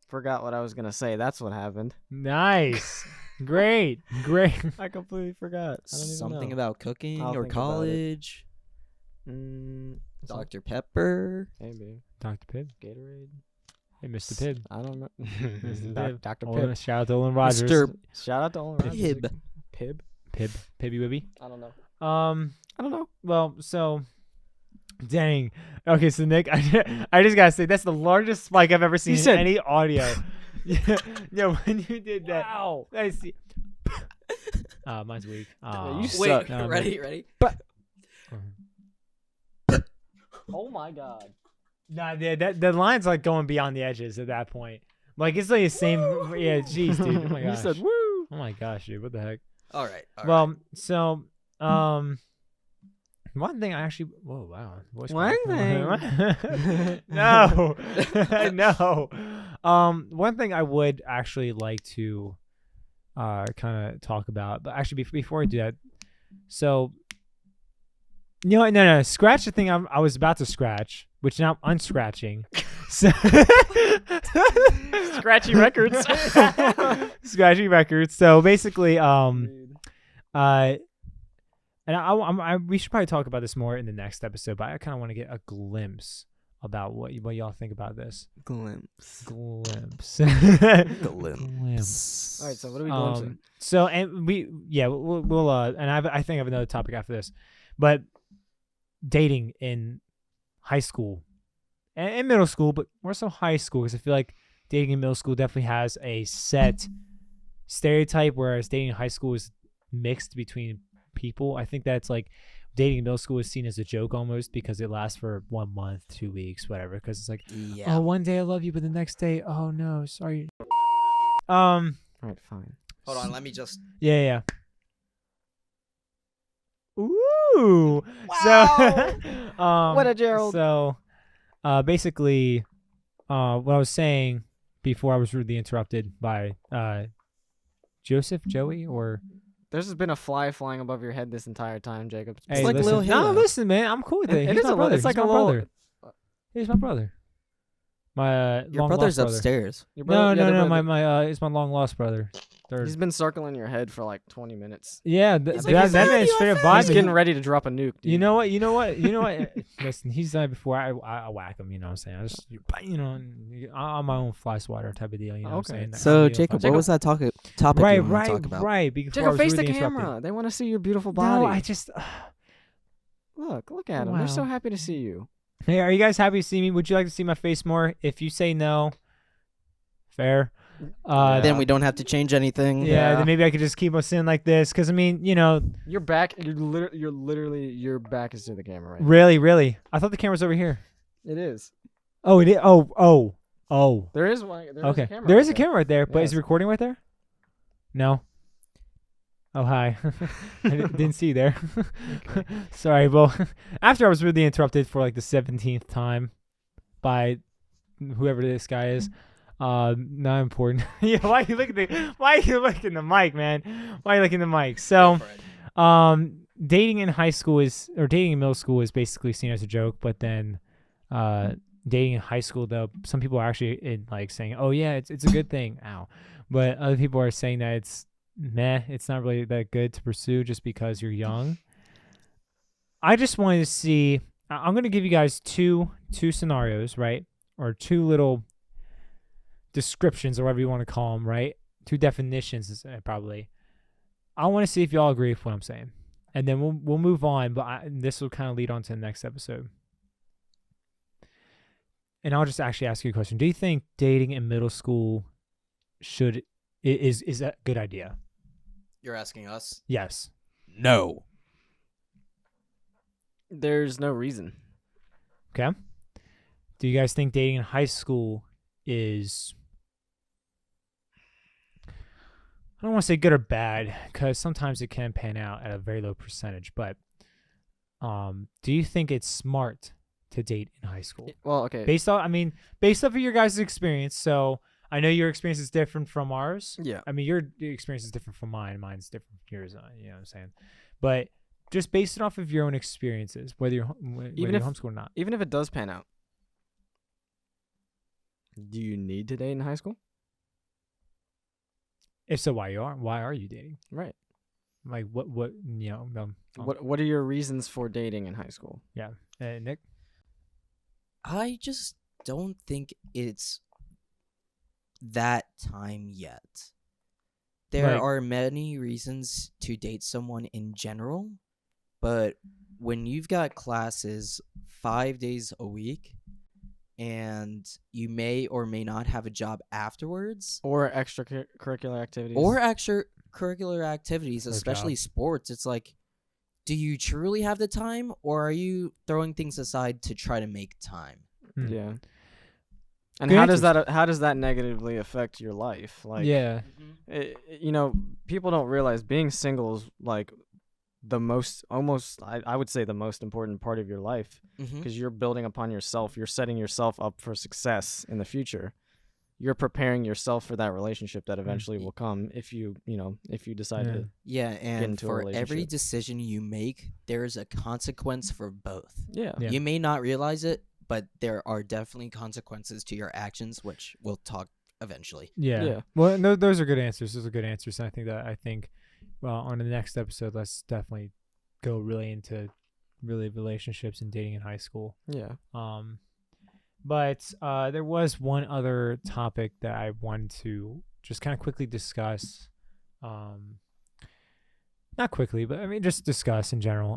forgot what I was gonna say. That's what happened. Nice, great. I completely forgot. I don't even Something know. about cooking I'll or think about it. college. Mm, Dr. Pepper. maybe Dr. Pibb. Gatorade. Hey, Mr. Pibb. I don't know. Mr. Doc- Pibb. Dr. Olin- Pibb. Shout out to Olin Rogers. Mr. Shout out to Olin Rogers. Pibb. Pib. Pibby Wibby. I don't know. I don't know. Well, so, dang. Okay, so Nick, I just gotta say that's the largest spike I've ever seen in said- any audio. yeah, when you did that. Wow. I see. Mine's weak. you Wait, suck. No, ready? Oh my god. Nah, the line's like going beyond the edges at that point. Like it's like the same. Yeah, jeez, dude. Oh my You gosh. said woo. Oh my gosh, dude. What the heck? All right. Well, so one thing I actually. Whoa, wow. Voice One crack. No, no. One thing I would actually like to, kind of talk about, but actually before I do that, so. You know what? No. Scratch the thing I was about to scratch, which now I'm unscratching. So Scratchy records. Scratchy records. So basically, Dude. and we should probably talk about this more in the next episode, but I kind of want to get a glimpse about what y'all think about this. Glimpse. Glimpse. Glimpse. All right, so what are we glimpsing? So and we'll and I think I have another topic after this, but dating in high school and middle school, but more so high school, because I feel like dating in middle school definitely has a set stereotype, whereas dating in high school is mixed between people. I think that's like dating in middle school is seen as a joke almost because it lasts for 1 month, 2 weeks, whatever. Because it's like, Yeah. oh, one day I love you, but the next day, oh no, sorry. All right, fine. Hold on, let me just. Yeah. Ooh. Wow. So, What a Gerald. So, basically, what I was saying before I was rudely interrupted by Joey, or There's just been a fly flying above your head this entire time, Jacob. hey, like listen. Lil No, Halo. listen, man, I'm cool with it. It He's is my a brother. little. It's like He's a my little. brother. He's my brother. My Your long brother's lost brother. upstairs. Your No, brother- yeah, the no. brother- It's my long lost brother. Third. He's been circling your head for like 20 minutes. Yeah, He's that like, that "Is man's that straight up your vibing. He's getting ready to drop a nuke, dude. You know what? Listen, he's done it before. I whack him. You know what I'm saying? I just, I'm my own fly swatter type of deal. You know what I'm Okay. saying? So, I'm the Jacob, fly- what was that topic right, you wanted to talk about? right. Before I Jacob, was face the rudely camera. interrupted. They want to see your beautiful body. No, I just. Look at them. They're so Wow. happy to see you. Hey, are you guys happy to see me? Would you like to see my face more? If you say no, fair. Then we don't have to change anything. Yeah, then maybe I could just keep us in like this. Because I mean, Your back. You're literally. Your back is to the camera right now. really. I thought the camera's over here. It is. Oh, it is. Oh. Oh, There is one. There is okay. a camera There right is a there. camera right there, but is Yes. it recording right there? No. Oh, hi. I didn't see you there. Sorry, well, after I was really interrupted for like the 17th time by whoever this guy is. Not important. Yeah, why are you looking the mic, man? Why are you looking the mic? So, dating in high school dating in middle school is basically seen as a joke, but then dating in high school, though, some people are actually like saying, oh yeah, it's a good thing. Ow. But other people are saying that it's meh, it's not really that good to pursue just because you're young. I just wanted to see, I'm going to give you guys two scenarios, right? Or two little descriptions, or whatever you want to call them, right? Two definitions, probably. I want to see if y'all agree with what I'm saying, and then we'll move on. But this will kind of lead on to the next episode. And I'll just actually ask you a question: do you think dating in middle school is a good idea? You're asking us? Yes. No. There's no reason. Okay. Do you guys think dating in high school is, I don't want to say good or bad, because sometimes it can pan out at a very low percentage, but do you think it's smart to date in high school? Well, okay. Based off of your guys' experience, so I know your experience is different from ours. Yeah. I mean, your experience is different from mine. Mine's different from yours. You know what I'm saying? But just based it off of your own experiences, whether you're homeschooled or not. Even if it does pan out, do you need to date in high school? If so, why are you dating? Right. Like what you know? What are your reasons for dating in high school? Nick? I just don't think it's that time yet. There Like- are many reasons to date someone in general, but when you've got classes 5 days a week and you may or may not have a job afterwards, Or extracurricular activities? or extracurricular activities, Or especially job. sports, it's like, do you truly have the time, or are you throwing things aside to try to make time? Hmm. Yeah. And Good how does that negatively affect your life? Like, Yeah. People don't realize being single is like the most, I would say the most important part of your life, Mm-hmm. because you're building upon yourself. You're setting yourself up for success in the future. You're preparing yourself for that relationship that eventually will come if you decide Yeah. to. Yeah, and into a for every relationship. decision you make, there's a consequence for both. Yeah. Yeah. You may not realize it, but there are definitely consequences to your actions, which we'll talk eventually. Yeah. Yeah. Well, no, those are good answers. Those are good answers. And I think, well, on the next episode, let's definitely go really into relationships and dating in high school. Yeah. But there was one other topic that I wanted to just kind of quickly discuss. Not quickly, but I mean, just discuss in general.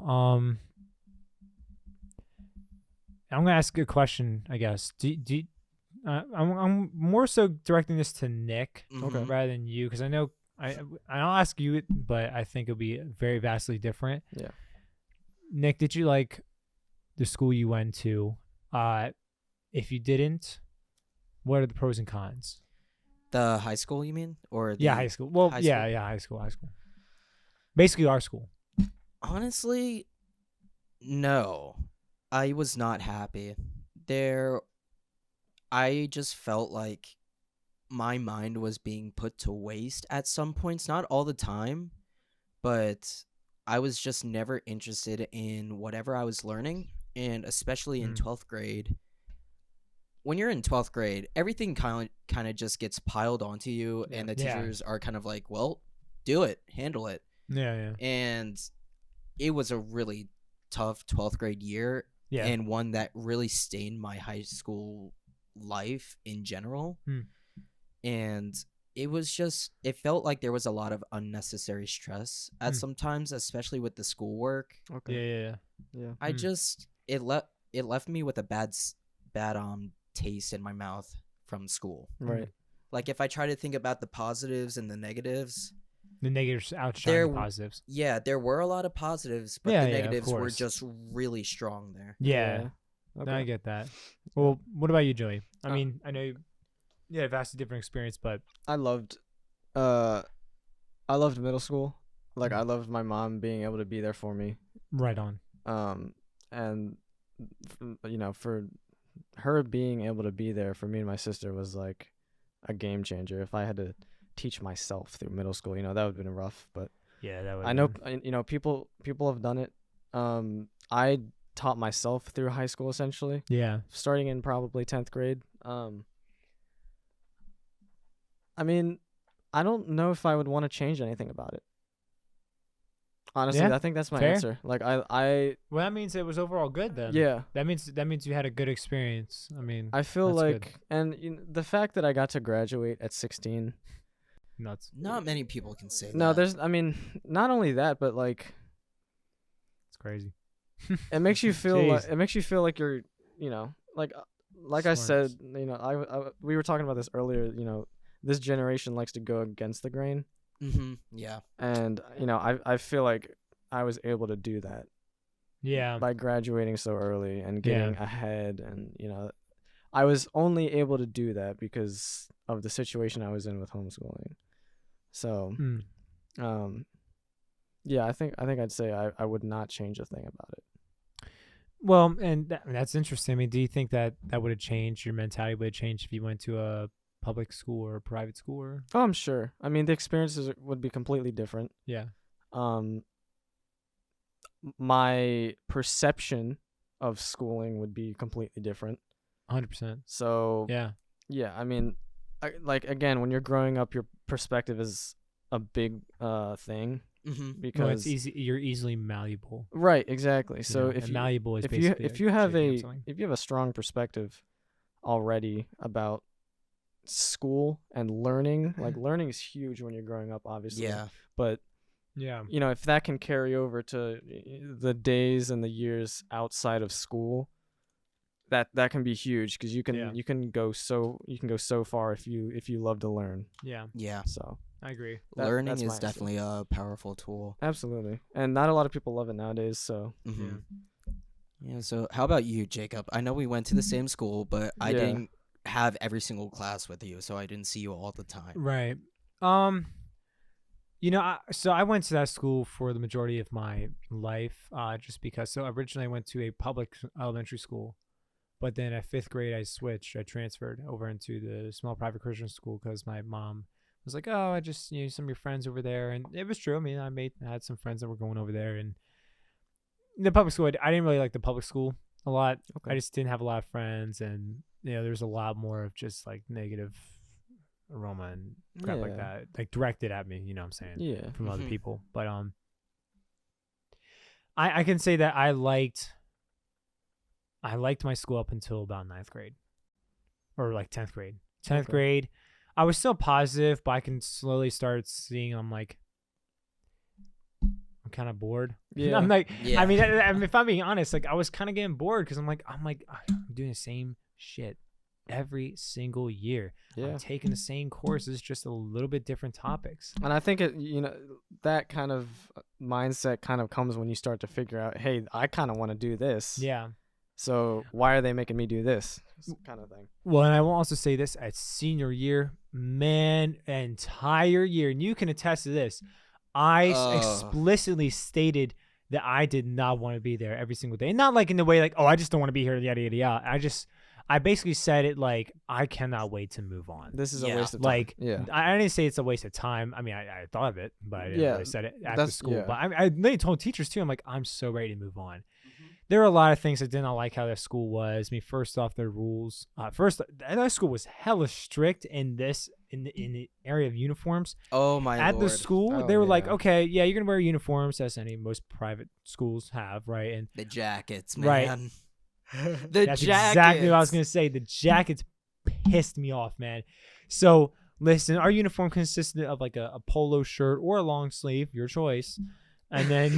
I'm gonna ask a question, I guess. I'm more so directing this to Nick Okay. rather than you, because I know I'll ask you, but I think it'll be very vastly different. Yeah. Nick, did you like the school you went to? If you didn't, what are the pros and cons? The high school, you mean? Or the, Yeah, high school. Well, high yeah, school? high school. Basically, our school. Honestly, no. I was not happy. I just felt like my mind was being put to waste at some points. Not all the time, but I was just never interested in whatever I was learning. And especially in 12th grade, when you're in 12th grade, everything kind of just gets piled onto you, and the Yeah. teachers are kind of like, well, do it, handle it. Yeah. And it was a really tough 12th grade year, Yeah. and one that really stained my high school life in general. And it felt like there was a lot of unnecessary stress at sometimes, especially with the schoolwork. Okay. Yeah. Yeah. It left me with a bad taste in my mouth from school. Right. Like, if I try to think about the positives and the negatives, The negatives outshine There- the positives. yeah, there were a lot of positives, but Yeah, the yeah, of negatives were course. just really strong there. Yeah. Okay. I get that. Well, what about you, Joey? I Uh, mean, I know Yeah, vastly different experience, but I loved, uh, I loved middle school. Like Mm. I loved my mom being able to be there for me. right on. And for her being able to be there for me and my sister was like a game changer. If I had to teach myself through middle school, that would have been rough. But Yeah, that would. I know, people have done it. I taught myself through high school essentially, Yeah. starting in probably 10th grade. I mean, I don't know if I would want to change anything about it. Honestly, Yeah, I think that's my fair. answer. Like I Well, that means it was overall good then. yeah, That means you had a good experience. I mean, I feel That's good. like, and the fact that I got to graduate at 16. nuts. Not many people can say No, that. I mean, not only that, but like It's crazy. it makes you feel like Jeez. you're, like I said, Smart. we were talking about this earlier. This generation likes to go against the grain, Yeah. and I feel like I was able to do that Yeah. by graduating so early and getting ahead, and I was only able to do that because of the situation I was in with homeschooling. So, Mm. yeah, I think I'd say I would not change a thing about it. Well, and that's interesting. I mean, do you think that would have changed your mentality? Would have changed if you went to a public school or a private school? Or Oh, I'm sure. I mean, the experiences would be completely different. yeah, Um, my perception of schooling would be completely different. 100%. So, Yeah. yeah, I mean, again, when you're growing up, your perspective is a big thing Mm-hmm. Well, because it's easy. You're easily malleable. right, exactly. You So know, if and you malleable is if you basically if you have shaping up a something. if you have a strong perspective already about school and learning, like learning is huge when you're growing up, obviously. Yeah. But Yeah. if that can carry over to the days and the years outside of school, that can be huge because you can go so far if you love to learn. Yeah. Yeah. So I agree. Learning that's my is answer. definitely a powerful tool. Absolutely, and not a lot of people love it nowadays. So Mm-hmm. Yeah. So how about you, Jacob? I know we went to the same school, but I Yeah. didn't have every single class with you, so I didn't see you all the time. Right. So I went to that school for the majority of my life, just because. So originally I went to a public elementary school, but then at 5th grade I switched. I transferred over into the small private Christian school because my mom was like, "Oh, I just some of your friends over there," and it was true. I mean, I had some friends that were going over there, and the public school. I didn't really like the public school a lot. Okay. I just didn't have a lot of friends, and there's a lot more of just like negative aroma and crap like Yeah. that, like directed at me. You know what I'm saying? Yeah. From other Mhm. people. But I can say that I liked my school up until about 9th grade, or like 10th grade. 10th Okay. grade, I was still positive, but I can slowly start seeing I'm kind of bored. Yeah. I'm like, Yeah. I mean, if I'm being honest, like I was kind of getting bored because I'm doing the same shit every single year. Yeah. I'm taking the same courses, just a little bit different topics. And I think that kind of mindset kind of comes when you start to figure out, hey, I kind of want to do this. Yeah. So why are they making me do this? Kind of thing. Well, and I will also say this: at senior year, man, entire year, and you can attest to this. I explicitly stated that I did not want to be there every single day, and not like in the way like, oh, I just don't want to be here, yada yada yada. I basically said it like I cannot wait to move on. This is Yeah. a waste of time. Like, yeah. I didn't say it's a waste of time. I mean, I thought of it, but I didn't Yeah, really said it at the that's- school. yeah. But I literally told teachers too. I'm like, I'm so ready to move on. There were a lot of things I did not like how that school was. I mean, first off, their rules. First, that school was hella strict in the area of uniforms. Oh my At lord. the school, Oh, they were like, yeah. okay, yeah, you're gonna wear uniforms, as most private schools have, right? And The jackets, Right. man. The that's jackets. exactly what I was gonna say. The jackets pissed me off, man. So listen, our uniform consisted of like a polo shirt or a long sleeve, your choice. And then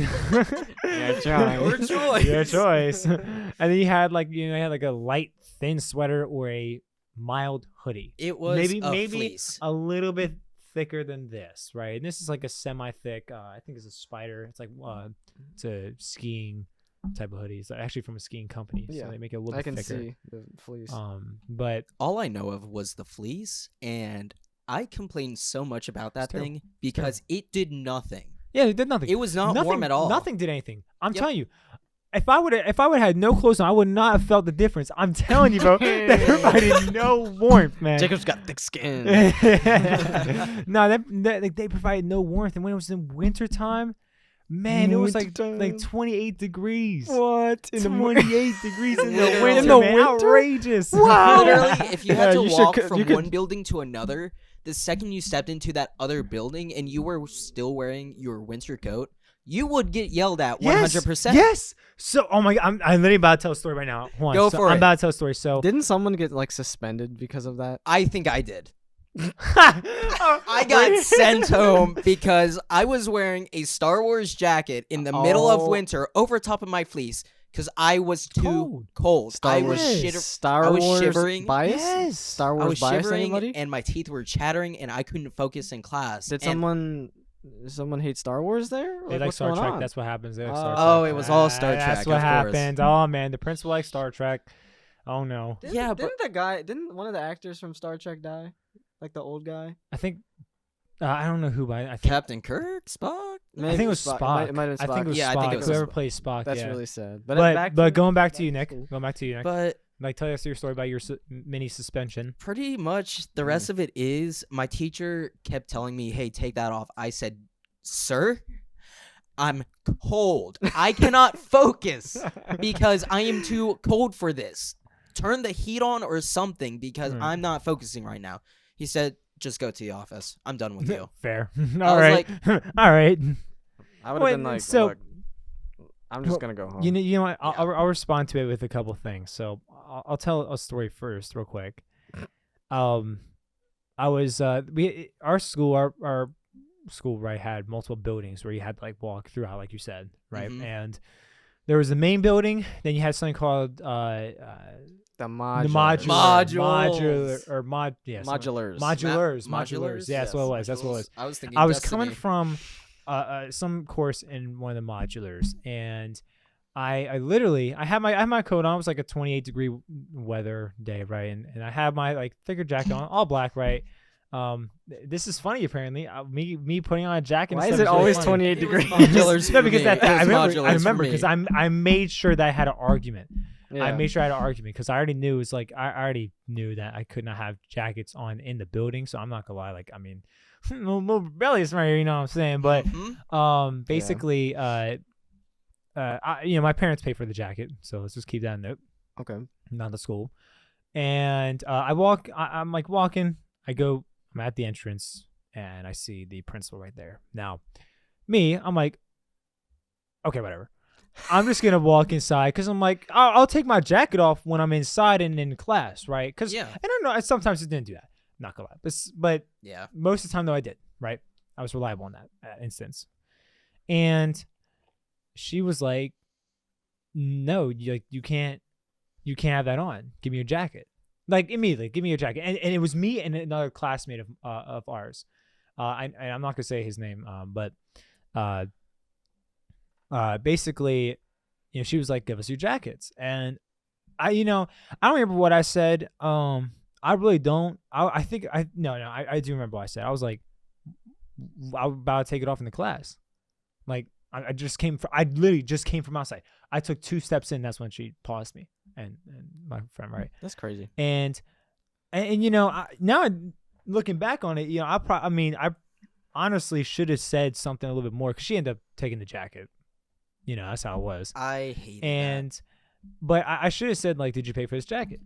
Your choice. Your choice. And then you had like a light thin sweater or a mild hoodie. It was maybe a fleece. a little bit thicker than this, right? And this is like a semi-thick. I think it's a spider. It's like it's a skiing type of hoodies, actually from a skiing company. Yeah, So they make it a little I bit can thicker. see the fleece. But All I know of was the fleece, and I complained so much about that terrible. thing because it did nothing. yeah, it did nothing. It was not nothing, warm at all. Nothing did anything. I'm Yep. telling you. If I would have had no clothes on, I would not have felt the difference. I'm telling you, bro, that provided no warmth, man. Jacob's got thick skin. No, they provided no warmth, and when it was in wintertime, man, it was like Wintertime. 28 degrees. What? 28 degrees in the Literally. winter, In the man. winter? Outrageous. Wow. Literally, if you had Yeah, to you should walk co- from you could- one building to another, the second you stepped into that other building and you were still wearing your winter coat, you would get yelled at 100%. Yes. So, oh my God, I'm literally about to tell a story right now. Hold on. Go So for I'm it. about to tell a story. So, Didn't someone get like suspended because of that? I think I did. I I got sent home because I was wearing a Star Wars jacket in the middle of Oh. winter over top of my fleece because I was too cold. Star I Wars, was Star I was Wars shivering. bias. Yes. Star I Wars was bias. shivering Anybody? and my teeth were chattering and I couldn't focus in class. Did And someone hate Star Wars there? They Like, like what's Star going Trek. on? That's what happens. They like Star Oh, Trek. it was all Star That's Trek, what of course. happened. Oh man, the principal likes Star Trek. Oh no. Yeah, but Didn't one of the actors from Star Trek die? Like the old guy? I think I don't know who, but I think Captain Kirk, Spock. I think it was Spock. It might have been Spock. I think it was Yeah, I Spock. think it was Whoever Spock. plays Spock. That's yeah. really sad. But going back to you, back Nick. school. Going back to you, Nick. But Like, tell us your story about your mini suspension. pretty much the rest of it is my teacher kept telling me, "Hey, take that off." I said, "Sir, I'm cold. I cannot focus because I am too cold for this. Turn the heat on or something because Hmm. I'm not focusing right now." He said, "Just go to the office. I'm done with you." Fair. was All right. All right. I would have Wait, been like, so- look, I'm just Well, gonna go home. You know what? Yeah. I'll respond to it with a couple things. So I'll tell a story first, real quick. I was our school, right, had multiple buildings where you had to like walk throughout, like you said, right? Mhm. And there was the main building. Then you had something called the the modulars. Modules. or mod yeah something- Modulars. modulars. Yeah, that's what it was. That's what it was. I was thinking. I was Destiny. coming from some course in one of the modulars, and I literally I had my coat on. It was like a 28-degree weather day, right? And I had my like thicker jacket on, all black, right? This is funny apparently. Me putting on a jacket. Why and is stuff it really always funny. 28 It was degrees? modulars No, for because me. that It was I modulars for remember me. because I made sure that I had an argument. I Yeah. made sure I had an argument because I already knew it was like I already knew that I could not have jackets on in the building. So I'm not gonna lie, like I mean, a little rebellious right here, you know what I'm saying? But Mhm. basically, my parents pay for the jacket, so let's just keep that in note, Okay. not the school. And I'm like walking. I'm at the entrance, and I see the principal right there. Now, I'm like, okay, whatever. I'm just gonna walk inside because I'm like, I'll take my jacket off when I'm inside and in class, right? Because Yeah. I don't know. I sometimes didn't do that. Not gonna lie, but Yeah. most of the time though I did, right? I was reliable in that instance. And she was like, "No, you can't have that on. Give me your jacket." Like immediately, give me your jacket. And it was me and another classmate of ours. I'm not gonna say his name, but basically, she was like, "Give us your jackets." And I don't remember what I said. I really don't. I think I do remember what I said. I was like, I was about to take it off in the class. Like I literally just came from outside. I took 2 steps in. That's when she paused me and my friend, right? That's crazy. And now looking back on it, I honestly should have said something a little bit more because she ended up taking the jacket. That's how it was. I hate But I should have said, like, did you pay for this jacket?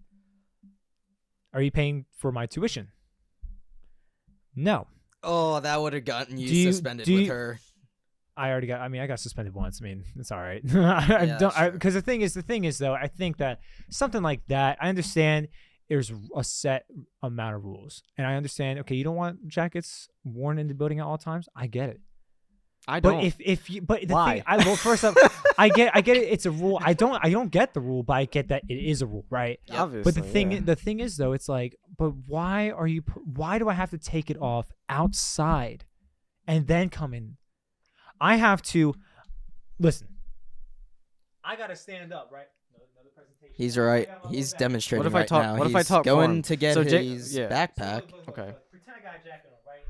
Are you paying for my tuition? No. Oh, that would have gotten you Do you- suspended do with you- her. I got suspended once. I mean, it's all right. Yeah, sure. Because the thing is though, I think that something like that, I understand there's a set amount of rules, and I understand. Okay, you don't want jackets worn in the building at all times. I get it. I But don't. if you, but the Why? thing, well, first off, I get it. It's a rule. I don't get the rule, but I get that it is a rule, right? Yep. Obviously. But the thing is though, it's like, but why do I have to take it off outside and then come in? I have to listen. I gotta stand up, right? Another presentation. He's I right. got my He's whole bag. demonstrating What if I right talk- now. what if I He's talk for going him? to get So his yeah. backpack. Okay. Pretend I got a jacket on, right?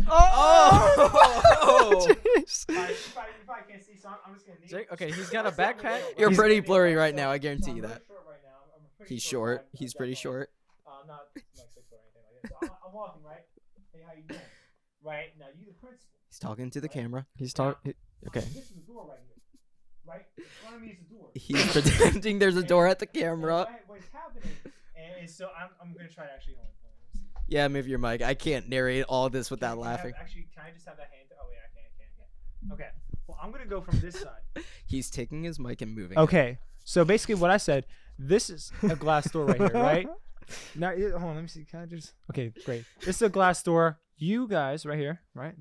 Oh! Jeez. You probably can't see, so I'm just gonna kneel. Jake, okay, he's got a backpack. You're He's- pretty blurry right now, I guarantee I'm you really that. short right now. I'm a pretty He's short short. guy, He's but pretty that's short. I'm not like 6 foot or anything like that. So I'm walking, right? Hey, how you doing? Right? Now you the principal. He's talking to the camera. He's talking. Okay. This is the door right here. Right? In front of me is the door. He's pretending there's a door at the camera. What's happening? And so I'm gonna try to actually hold it. Yeah, move your mic. I can't narrate all this without Can I have- laughing. Actually, can I just have that hand? Oh wait, I can't. Okay. Well, I'm gonna go from this side. He's taking his mic and moving. Okay. So basically, what I said. This is a glass door right here, right? Now, hold on. Let me see. Can I just? Okay, great. This is a glass door. You guys, right here, right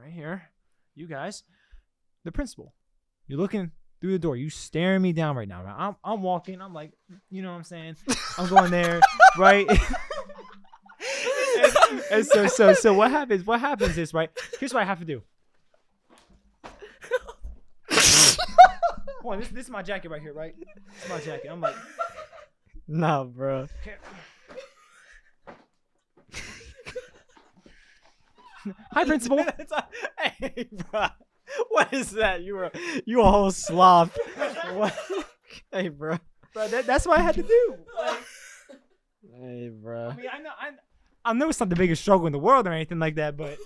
here. You guys, the principal. You're looking through the door. You staring me down right now. Right? I'm walking. I'm like, you know what I'm saying? I'm going there, right? and so what happens? What happens is right. Here's what I have to do. Hold on, this is my jacket right here, right? This is my jacket. I'm like, Nah, bro. okay. Hi, principal. Hey, bro. What is that? You a whole slob. What? Hey, bro. Bro, that's what I had to do. Hey, bro. I mean, I know it's not the biggest struggle in the world or anything like that, but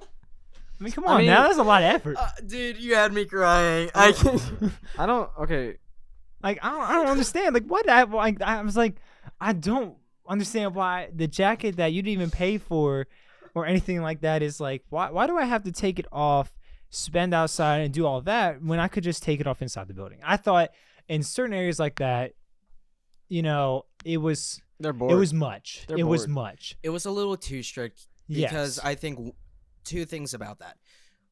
I mean, come on mean- now. That's a lot of effort. Dude, you had me crying. I can. I don't. Okay. Like, I don't understand. Like, what? I was like, I don't understand why the jacket that you didn't even pay for or anything like that is like, why do I have to take it off, spend outside, and do all that when I could just take it off inside the building? I thought in certain areas like that, you know, it was They're bored. it was much. They're It was bored. much. It was a little too strict because Yes. I think two things about that.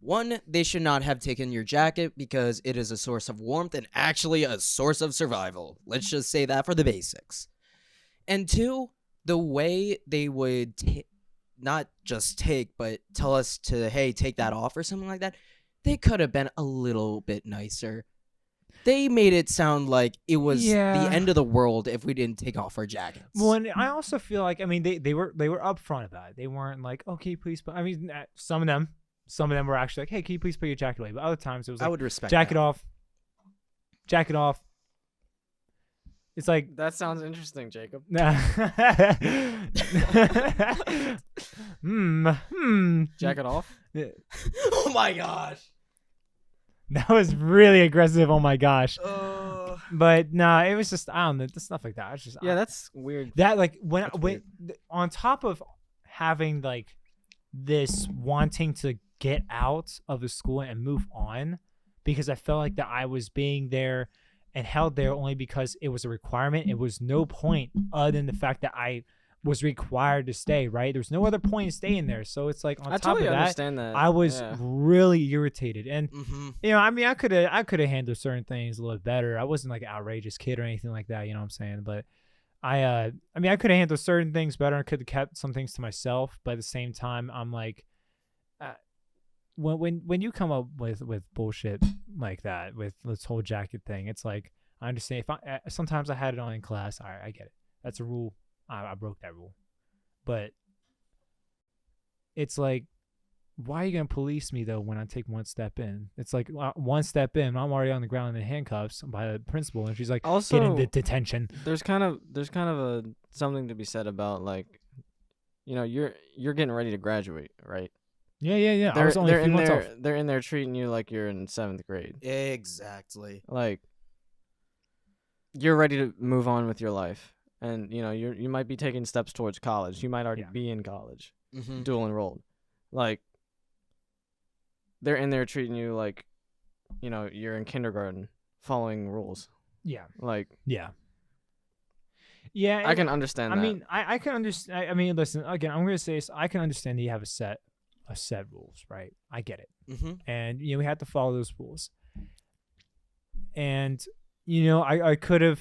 One, they should not have taken your jacket because it is a source of warmth and actually a source of survival. Let's just say that for the basics. And two, the way they would not just take, but tell us to, hey, take that off or something like that, they could have been a little bit nicer. They made it sound like it was Yeah. the end of the world if we didn't take off our jackets. Well, and I also feel like, I mean, they were upfront about it. They weren't like, okay, please. But I mean, some of them were actually like, hey, can you please put your jacket away? But other times it was I like, would respect jacket that. off, jacket off. It's like, That sounds interesting, Jacob. Jacket off. Oh my gosh. That was really aggressive. Oh my gosh. Oh. But nah, it was just, I don't know, stuff like that. It's just Yeah, that's weird. that like when That's on top of having like this wanting to get out of the school and move on, because I felt like that I was being there and held there only because it was a requirement. It was no point other than the fact that I was required to stay, right? There's no other point in staying there. So it's like on I top totally of that, understand that. I was Yeah. really irritated. And Mm-hmm. you know, I mean, I could have handled certain things a little better. I wasn't like an outrageous kid or anything like that, you know what I'm saying? But I mean, I could have handled certain things better and could have kept some things to myself. But at the same time, I'm like, when you come up with bullshit like that, with this whole jacket thing, it's like, I understand if sometimes I had it on in class. All right, I get it. That's a rule. I broke that rule. But it's like, why are you gonna police me though when I take one step in? It's like one step in, I'm already on the ground in handcuffs by the principal, and she's like, Also, get into detention. there's kind of a something to be said about, like, you know, you're getting ready to graduate, right? Yeah. I was only a few months off. They're in there treating you like you're in 7th grade. Exactly. Like, you're ready to move on with your life, and you know you might be taking steps towards college. You might already Yeah. be in college, Mm-hmm. dual enrolled. Like, they're in there treating you like, you know, you're in kindergarten, following rules. Yeah. Yeah, Yeah. I can understand I that. mean, I can understand. I mean, listen. Again, I'm gonna say this. I can understand that you have a set rules, right? I get it, Mm-hmm. and you know we have to follow those rules. And you know, I could have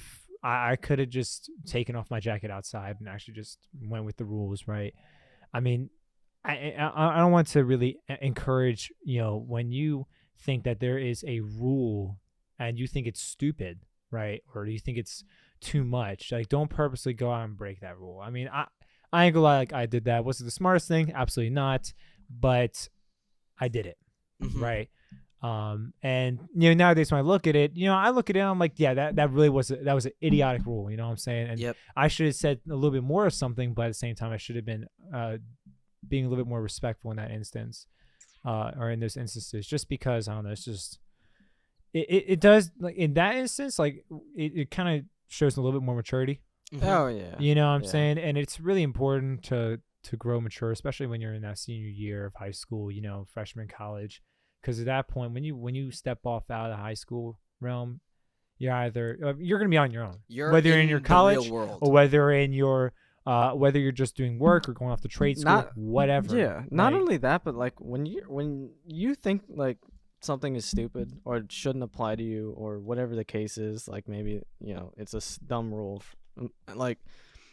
just taken off my jacket outside and actually just went with the rules, right? I mean, I don't want to really encourage, you know, when you think that there is a rule and you think it's stupid, right? Or you think it's too much, like don't purposely go out and break that rule. I mean, I ain't gonna lie, like I did that. Was it the smartest thing? Absolutely not. But I did it, Mhm. right? And nowadays when I look at it, I look at it, I'm like, yeah, that really was that was an idiotic rule. You know what I'm saying? And Yep. I should have said a little bit more of something, but at the same time, I should have been being a little bit more respectful in that instance, or in those instances, just because I don't know. It's just it does, like in that instance, like it kind of shows a little bit more maturity. Mhm. Oh yeah. You know what I'm Yeah. saying? And it's really important to grow mature, especially when you're in that senior year of high school, freshman college. Because at that point, when you step off out of the high school realm, you're gonna be on your own. You're whether you're in your the college real world. or whether you're just doing work or going off to trade school, Not- whatever. Yeah. Not Like, only that, but like when you think like something is stupid or it shouldn't apply to you or whatever the case is, like maybe it's a dumb rule. Like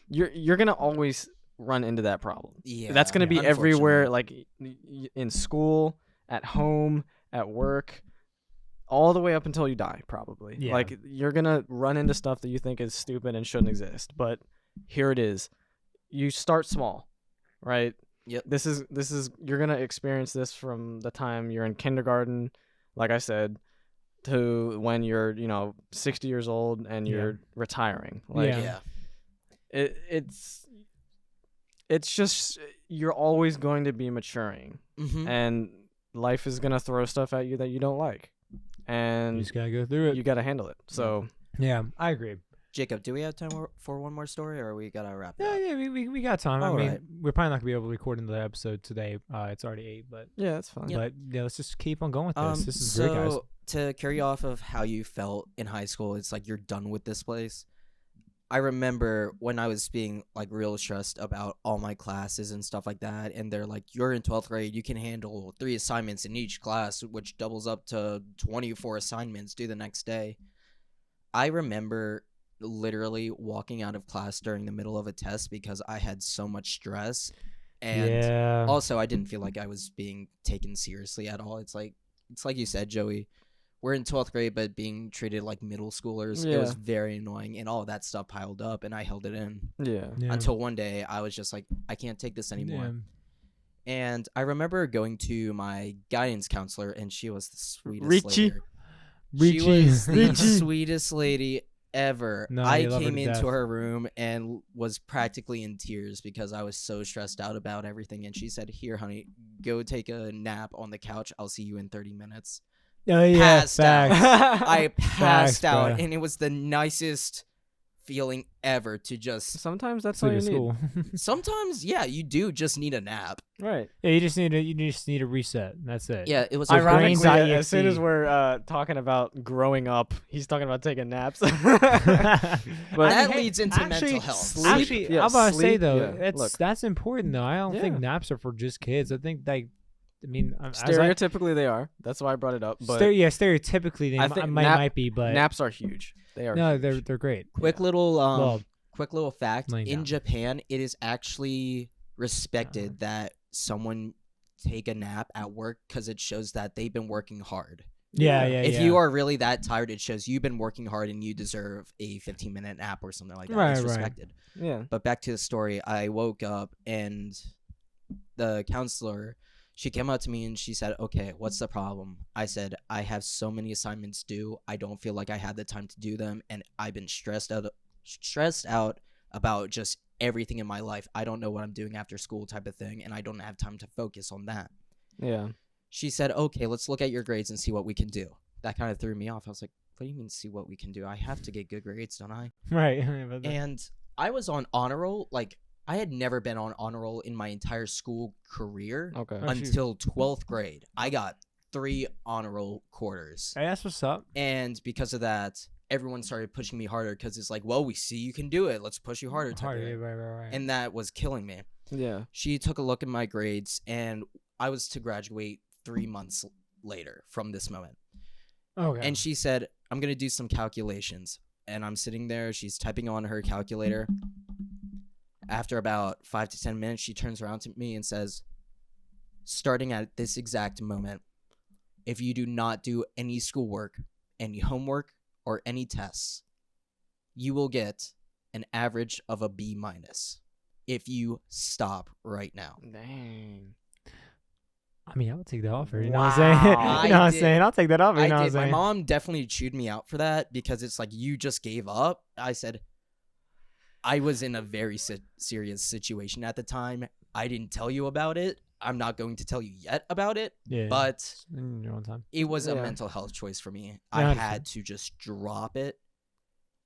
you're gonna always run into that problem. Yeah, That's gonna be everywhere, unfortunately. like in school, at home, at work, all the way up until you die, probably. Yeah. Like you're gonna run into stuff that you think is stupid and shouldn't exist, but here it is. You start small, right? Yep. This is you're gonna experience this from the time you're in kindergarten, like I said, to when you're 60 years old and Yeah. you're retiring. Like Yeah. it's just you're always going to be maturing, Mhm. and life is gonna throw stuff at you that you don't like, you and just gotta go through it. you gotta handle it. So Yeah, I agree. Jacob, do we have time for one more story, or we gotta wrap it Yeah, up? yeah, we got time. I All mean, right. we're probably not gonna be able to record into the episode today. It's already 8, but yeah, that's fine. let's just keep on going with this. This is great, guys. To carry off of how you felt in high school, it's like you're done with this place. I remember when I was being like real stressed about all my classes and stuff like that, and they're like, "You're in 12th grade, you can handle 3 assignments in each class, which doubles up to 24 assignments due the next day." I remember literally walking out of class during the middle of a test because I had so much stress, and Yeah. also I didn't feel like I was being taken seriously at all. It's like you said, Joey, we're in 12th grade but being treated like middle schoolers. It was Yeah. very annoying, and all of that stuff piled up, and I held it in Yeah. Yeah. until one day I was just like, I can't take this anymore. Yeah. And I remember going to my guidance counselor, and she was the sweetest Richie. lady. Richie. She was the Richie. sweetest lady ever. No, I you love her came to into death. her room and was practically in tears because I was so stressed out about everything. And she said, "Here, honey, go take a nap on the couch. I'll see you in 30 minutes." Oh yeah, Passed out. facts. I passed Facts, out, bruh. and it was the nicest feeling ever to just. Sometimes that's all Sleep you at need. school. Sometimes, yeah, you do just need a nap. Right. Yeah, you just need a reset. That's it. Yeah, it was So a brains Ironically, IEXE. as soon as we're talking about growing up, he's talking about taking naps. But That leads into mental health. sleep- Actually, yeah, I'm about to say sleep, though, yeah, look. that's important though. I don't think Yeah. naps are for just kids. I think Stereotypically, they are. That's why I brought it up. But stereotypically they I think might be, but naps are huge. They are. no, huge. they're great. quick little Well, quick little fact. laying In down. Japan, it is actually respected that someone take a nap at work because it shows that they've been working hard. yeah. If you are really that tired, it shows you've been working hard and you deserve a 15-minute nap or something like that. Right, It's right. respected. Yeah. But back to the story, I woke up and the counselor, she came up to me and she said, "Okay, what's the problem?" I said, "I have so many assignments due. I don't feel like I have the time to do them, and I've been stressed out about just everything in my life. I don't know what I'm doing after school type of thing, and I don't have time to focus on that." Yeah. She said, "Okay, let's look at your grades and see what we can do." That kind of threw me off. I was like, "What do you mean see what we can do? I have to get good grades, don't I?" right. But And I was on honor roll. Like, I had never been on honor roll in my entire school career Okay. Oh, shoot. until 12th grade. I got 3 honor roll quarters. hey, that's what's up. And because of that, everyone started pushing me harder because it's like, well, we see you can do it. Let's push you harder. type of Harder, thing. right. And that was killing me. Yeah. She took a look at my grades, and I was to graduate 3 months later from this moment. Okay. And she said, "I'm going to do some calculations." And I'm sitting there. She's typing on her calculator. After about 5 to 10 minutes, she turns around to me and says, "Starting at this exact moment, if you do not do any schoolwork any homework or any tests, you will get an average of a B minus if you stop right now. Dang. I mean, I'll take the offer. You know what I'm saying? Wow. You know what I'm did. saying? I'll take that offer. You I know what I'm did. My saying? mom definitely chewed me out for that because it's like, you just gave up. I said, I was in a very serious situation at the time. I didn't tell you about it. I'm not going to tell you yet about it, Yeah. but in your own time. it was a Yeah. mental health choice for me. Yeah, I 100%. had to just drop it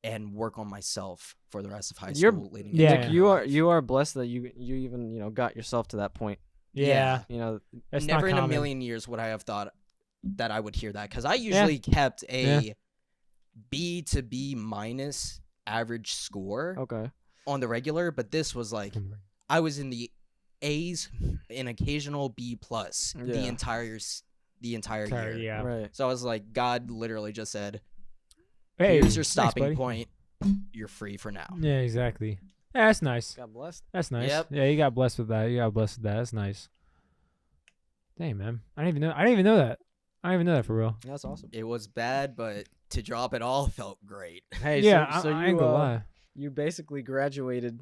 and work on myself for the rest of high You're- school. Leading Yeah. into Nick, my life. you are blessed that you even got yourself to that point. Yeah. You know, That's Never not in a common. million years would I have thought that I would hear that, because I usually kept a B to B minus average score okay. on the regular, but this was like, I was in the A's, an occasional B plus the Yeah. entire year. Yeah. Right. So I was like, God literally just said, Hey, here's your thanks, stopping buddy. point. You're free for now. Yeah, exactly. Yeah, that's nice. Got blessed. That's nice. Yep. Yeah, you got blessed with that. You got blessed with that. That's nice. Dang, man. I didn't even know that. I didn't even know that for real. That's awesome. It was bad, but to drop it all felt great. Hey, Yeah, so I you ain't gonna lie. you basically graduated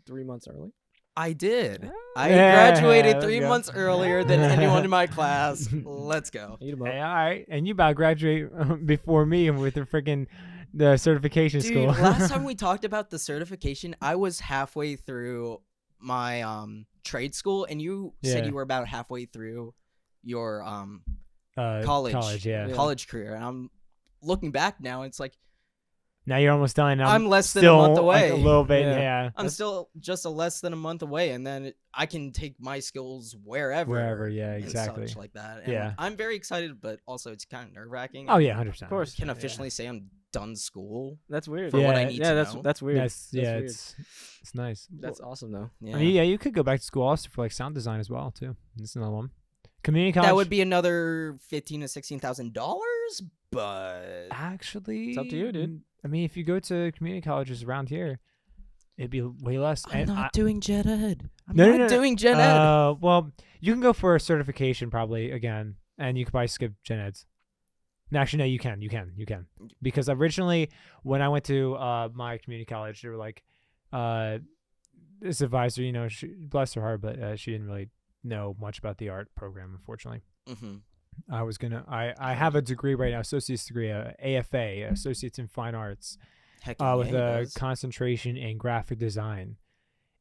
3 months early. I did. I Yeah, graduated let's 3 go. months earlier than anyone in my class. Let's go. Eat 'em up. Hey, all right. And you about to graduate before me with the certification Dude, school. last time we talked about the certification, I was halfway through my trade school, and you said Yeah. you were about halfway through your college, yeah. Yeah. college career. And I'm looking back now, it's like Now you're almost done. I'm less than a still, month like, away. a little bit, Yeah. yeah. I'm still just a less than a month away, and then I can take my skills wherever. Wherever, yeah, and exactly. such like that. And Yeah. I'm very excited, but also it's kind of nerve wracking. Oh yeah, 100%. Of course. Can officially say I'm done school. That's weird. For what I Yeah, need yeah, to that's know. that's weird. That's That's yeah, weird. it's nice. That's awesome though. Yeah. I mean, yeah, you could go back to school also for like sound design as well too. That's another one. Community college. That would be another $15,000 to $16,000, but actually. It's up to you, dude. I mean, if you go to community colleges around here, it'd be way less. I'm And not doing gen ed. I'm No, no, not no, no. doing gen ed. Well, you can go for a certification probably again, and you could probably skip gen eds. No, actually, no, you can, because originally when I went to my community college, they were like, this advisor, she, bless her heart, but she didn't really know much about the art program, unfortunately. Mhm. I have a degree right now, associate's degree, AFA, Associates in Fine Arts, Heck with yeah, he a does. concentration in graphic design.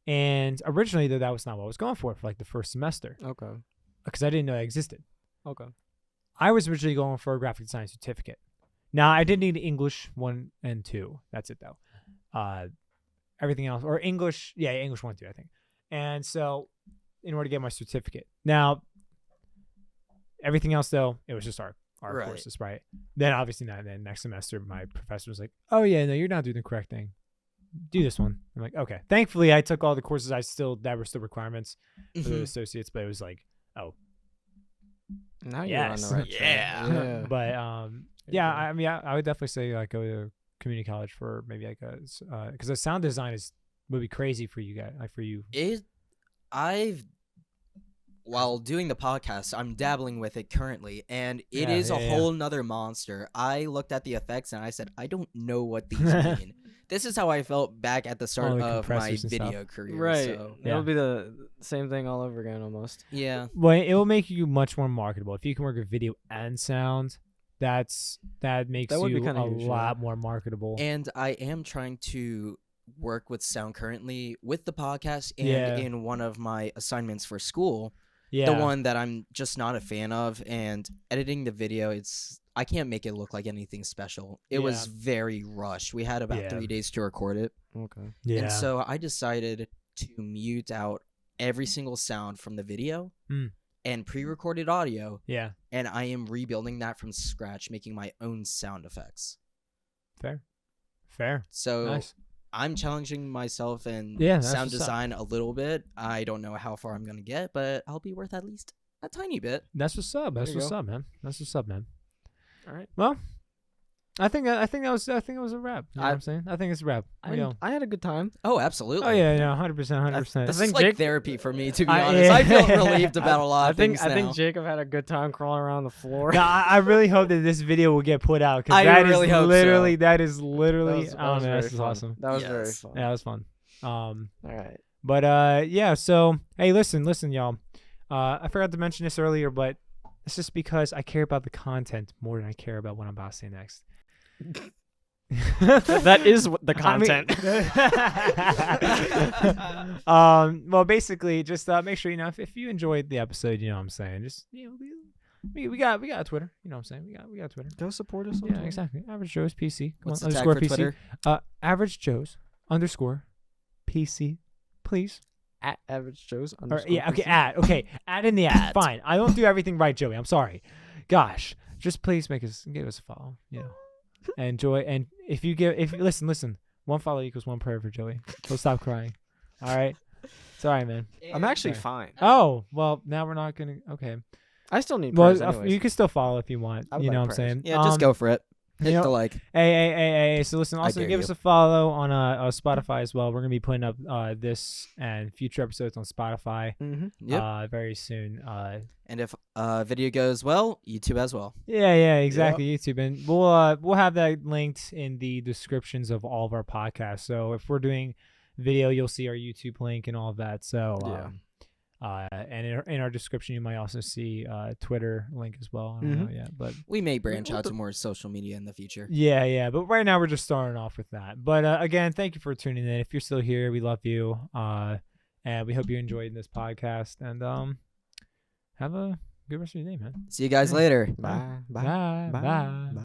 And originally, though, that was not what I was going for like the first semester, Okay. because I didn't know that existed. Okay. I was originally going for a graphic design certificate. Now, I did need English 1 and 2. That's it, though. Everything else, or English, English 1 and 2, I think. And so, in order to get my certificate. Now, everything else, though, it was just art Right. courses, right? Then, obviously, not. Then next semester, my professor was like, oh, yeah, no, you're not doing the correct thing. Do this one. I'm like, okay. Thankfully, I took all the courses that were still requirements for the Mhm. associates, but it was like, oh, Now Yes. you're on the right track. Yeah. Yeah. but yeah, go. I mean, I would definitely say like go to community college for maybe like because the sound design would be crazy for you guys, like for you. While doing the podcast, I'm dabbling with it currently, and it Yeah, is a yeah, yeah. whole nother monster. I looked at the effects and I said, I don't know what these mean. This is how I felt back at the start All the of my compressors and stuff. video career. Right. So, Yeah. It'll be the same thing all over again almost. yeah. Well, it will make you much more marketable if you can work with video and sound. That makes That would be you kinda a huge, yeah. lot more marketable. And I am trying to work with sound currently with the podcast and Yeah. in one of my assignments for school. yeah, The one that I'm just not a fan of, and editing the video, I can't make it look like anything special. It was Yeah. very rushed. We had about Yeah. 3 days to record it. Okay. yeah, And so I decided to mute out every single sound from the video Mm. and pre-recorded audio, yeah, and I am rebuilding that from scratch, making my own sound effects. fair, So nice. I'm challenging myself in Yeah, that's sound what's up. design a little bit. I don't know how far I'm going to get, but I'll be worth at least a tiny bit. That's what's up. That's There you what's go. up, man. That's what's up, man. All right. Well, I think that was a wrap. You know what I'm saying? I think it's a wrap. I had a good time. Oh, absolutely. Oh yeah, no, 100%, 100%. This I think is like Jake- therapy for me, to be I- honest. yeah. I feel relieved about a lot I of think things now. I think Jacob had a good time crawling around the floor. No, I really hope that this video will get put out because I that really hope so. literally That I don't know. very This is fun. awesome. That was very Yes. fun. Yeah, it was fun. All right. But yeah. So hey, listen, y'all. I forgot to mention this earlier, but it's just because I care about the content more than I care about what I'm about to say next. That is the I mean- content. Well, basically, just make sure if you enjoyed the episode, you know what I'm saying. Just we got a Twitter. You know what I'm saying. We got Twitter. Go support us on Yeah, Twitter. exactly. Average Joe's PC. What's the underscore tag for PC. Twitter? Average Joe's underscore PC. Please. At Average Joe's. Or, yeah. Okay. Add in the ad. Fine. I don't do everything right, Joey. I'm sorry. Gosh. Just please give us a follow. You know. And enjoy. And if you listen. One follow equals one prayer for Joey. So stop crying. All right. Sorry, man. I'm actually Sorry. fine. Oh well. Now we're not gonna. Okay. I still need Well, prayers anyways. you can still follow if you want. I would You know like what I'm saying? Yeah, just go for it. Hit you know- the like. Hey. So listen, I also dare give you. us a follow on Spotify as well. We're gonna be putting up this and future episodes on Spotify Yep. very soon. And if video goes well, YouTube as well. Yeah, exactly. YouTube, and we'll have that linked in the descriptions of all of our podcasts. So if we're doing video, you'll see our YouTube link and all of that. So Yeah. and in our description, you might also see Twitter link as well. I don't know yet, but We may branch What out the- to more social media in the future. yeah. But right now we're just starting off with that. But again, thank you for tuning in. If you're still here, we love you. And we hope you enjoyed this podcast. And have a good rest of your day, man. See you guys later. Bye. Bye. Bye.